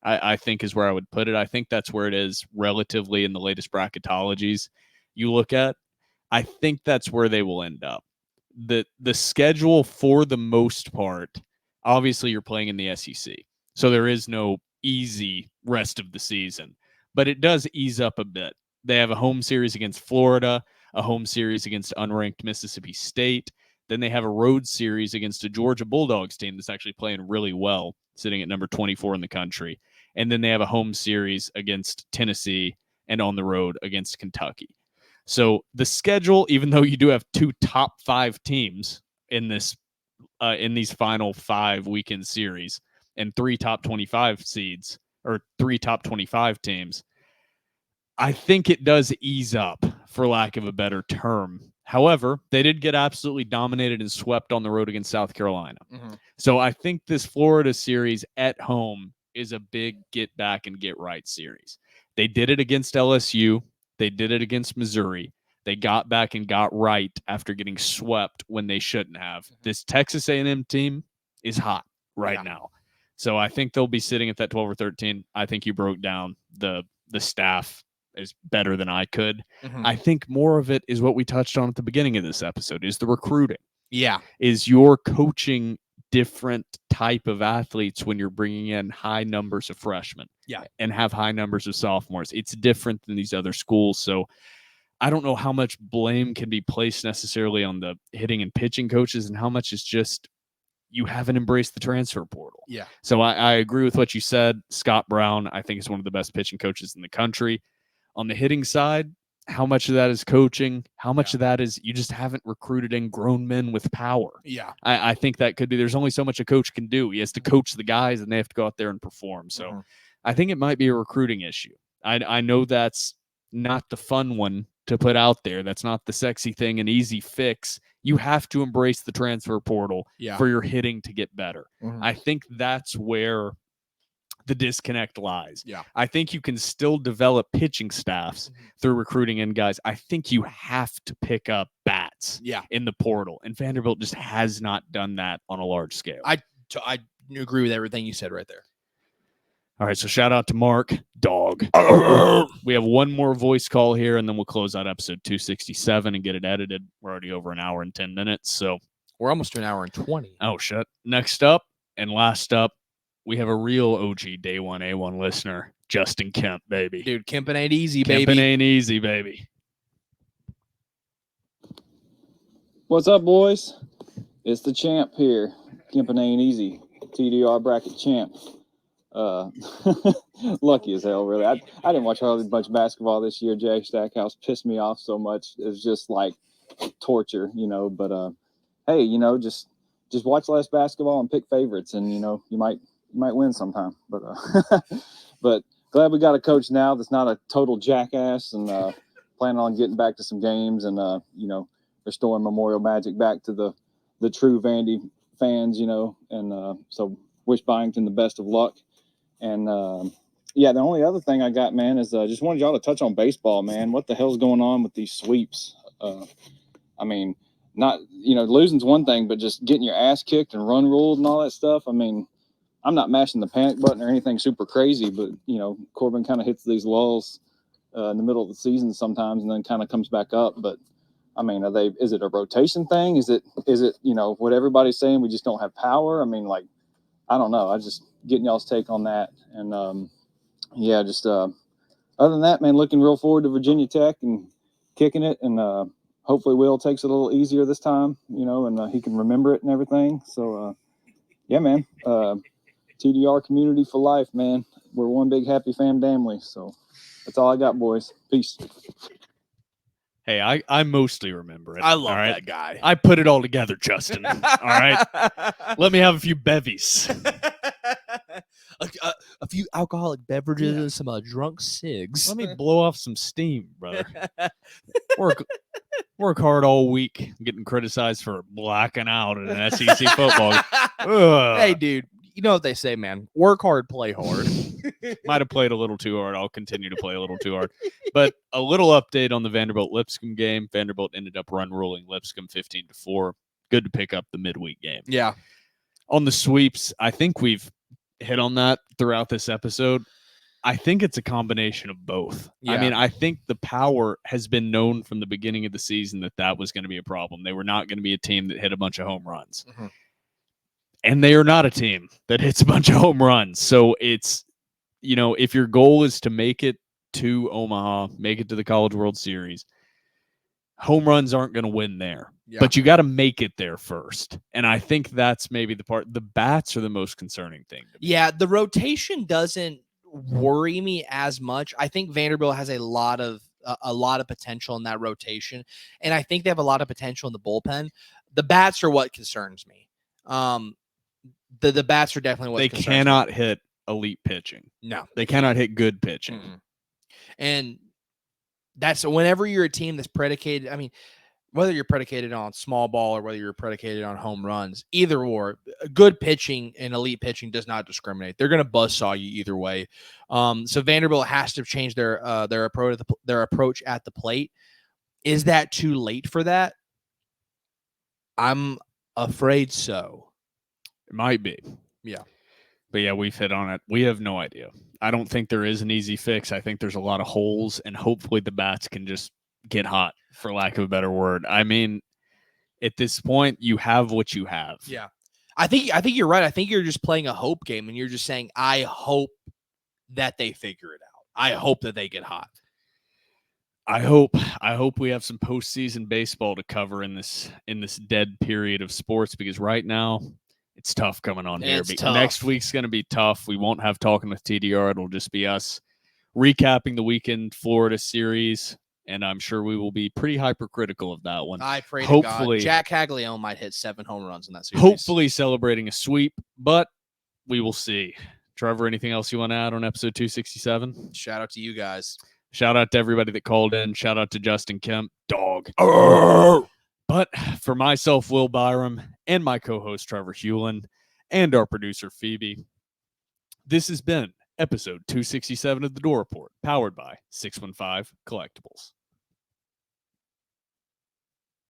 I think is where I would put it. I think that's where it is relatively in the latest bracketologies you look at. I think that's where they will end up. The schedule, for the most part, obviously you're playing in the SEC, so there is no easy rest of the season, but it does ease up a bit. They have a home series against Florida, a home series against unranked Mississippi State. Then they have a road series against a Georgia Bulldogs team that's actually playing really well, sitting at number 24 in the country. And then they have a home series against Tennessee and on the road against Kentucky. So the schedule, even though you do have two top 5 teams in this in these final 5 weekend series and 3 top 25 seeds or 3 top 25 teams, I think it does ease up, for lack of a better term. However, they did get absolutely dominated and swept on the road against South Carolina. Mm-hmm. So I think this Florida series at home is a big get back and get right series. They did it against LSU. They did it against Missouri. They got back and got right after getting swept when they shouldn't have. This Texas A&M team is hot right now. So I think they'll be sitting at that 12 or 13. I think you broke down the staff is better than I could. Mm-hmm. I think more of it is what we touched on at the beginning of this episode, is the recruiting. Yeah. Is you're coaching different type of athletes when you're bringing in high numbers of freshmen. Yeah. And have high numbers of sophomores. It's different than these other schools. So I don't know how much blame can be placed necessarily on the hitting and pitching coaches and how much is just you haven't embraced the transfer portal. Yeah. So I agree with what you said. Scott Brown, I think, is one of the best pitching coaches in the country. On the hitting side, how much of that is coaching? How much of that is you just haven't recruited in grown men with power? Yeah. I think that could be. There's only so much a coach can do. He has to coach the guys, and they have to go out there and perform. So I think it might be a recruiting issue. I know that's not the fun one to put out there. That's not the sexy thing, an easy fix. You have to embrace the transfer portal for your hitting to get better. Mm-hmm. I think that's where the disconnect lies. Yeah. I think you can still develop pitching staffs through recruiting in guys. I think you have to pick up bats in the portal, and Vanderbilt just has not done that on a large scale. I agree with everything you said right there. All right, so shout out to Mark, dog. We have one more voice call here, and then we'll close out episode 267 and get it edited. We're already over an hour and 10 minutes, so we're almost to an hour and 20. Oh, shit. Next up and last up, we have a real OG Day 1 A1 listener, Justin Kemp, baby. Dude, Kempin ain't easy, baby. Kempin ain't easy, baby. What's up, boys? It's the champ here. Kempin ain't easy. TDR bracket champ. Lucky as hell, really. I didn't watch hardly much basketball this year. Jay Stackhouse pissed me off so much. It was just like torture, you know. But hey, you know, just watch less basketball and pick favorites, and you know, you might win sometime. But but glad we got a coach now that's not a total jackass, and planning on getting back to some games and you know, restoring Memorial Magic back to the true Vandy fans, you know. And so wish Byington the best of luck. And yeah, the only other thing I got, man, is just wanted y'all to touch on baseball, man. What the hell's going on with these sweeps? I mean, not, losing's one thing, but just getting your ass kicked and run ruled and all that stuff. I mean, I'm not mashing the panic button or anything super crazy, but, Corbin kind of hits these lulls in the middle of the season sometimes and then kind of comes back up. But, I mean, is it a rotation thing? Is it what everybody's saying, we just don't have power? I mean, like, I don't know. I just getting y'all's take on that. And, yeah, just other than that, man, looking real forward to Virginia Tech and kicking it. And hopefully Will takes it a little easier this time, and he can remember it and everything. So, yeah, man, TDR community for life, man. We're one big happy family. So that's all I got, boys. Peace. Hey, I mostly remember it. I love all right? that guy. I put it all together, Justin. All right. Let me have a few bevies. A few alcoholic beverages and some drunk cigs. Let me blow off some steam, brother. Work hard all week, getting criticized for blacking out in an SEC football. Hey, dude, you know what they say, man. Work hard, play hard. Might have played a little too hard. I'll continue to play a little too hard. But a little update on the Vanderbilt-Lipscomb game. Vanderbilt ended up run ruling Lipscomb 15-4. Good to pick up the midweek game. Yeah. On the sweeps, I think we've hit on that throughout this episode. I think it's a combination of both. Yeah. I mean, I think the power has been known from the beginning of the season that was going to be a problem. They were not going to be a team that hit a bunch of home runs. Mm-hmm. And they are not a team that hits a bunch of home runs. So it's, if your goal is to make it to Omaha, make it to the College World Series, home runs aren't going to win there. Yeah. But you got to make it there first. And I think that's maybe the part. The bats are the most concerning thing to me. Yeah, the rotation doesn't worry me as much. I think Vanderbilt has a lot of potential in that rotation, and I think they have a lot of potential in the bullpen. The bats are what concerns me. The bats are definitely what they concerns cannot me. hit elite pitching. No, they cannot hit good pitching. Mm-mm. And that's whenever you're a team that's predicated. I mean, whether you're predicated on small ball or whether you're predicated on home runs, either or, good pitching and elite pitching does not discriminate. They're going to buzzsaw you either way. So Vanderbilt has to change their approach at the plate. Is that too late for that? I'm afraid so. It might be. Yeah. But yeah, we've hit on it. We have no idea. I don't think there is an easy fix. I think there's a lot of holes, and hopefully the bats can just get hot, for lack of a better word. I mean, at this point, you have what you have. Yeah. I think you're right. I think you're just playing a hope game, and you're just saying, I hope that they figure it out. I hope that they get hot. I hope we have some postseason baseball to cover in this dead period of sports, because right now it's tough coming on here. Next week's going to be tough. We won't have Talking with TDR. It'll just be us recapping the weekend Florida series, and I'm sure we will be pretty hypercritical of that one. I pray to God. Jack Caglione might hit 7 home runs in that series. Hopefully celebrating a sweep, but we will see. Trevor, anything else you want to add on episode 267? Shout out to you guys. Shout out to everybody that called in. Shout out to Justin Kemp. Dog. But for myself, Will Byrum, and my co-host Trevor Hulan, and our producer Phoebe, this has been episode 267 of The Door Report, powered by 615 Collectibles.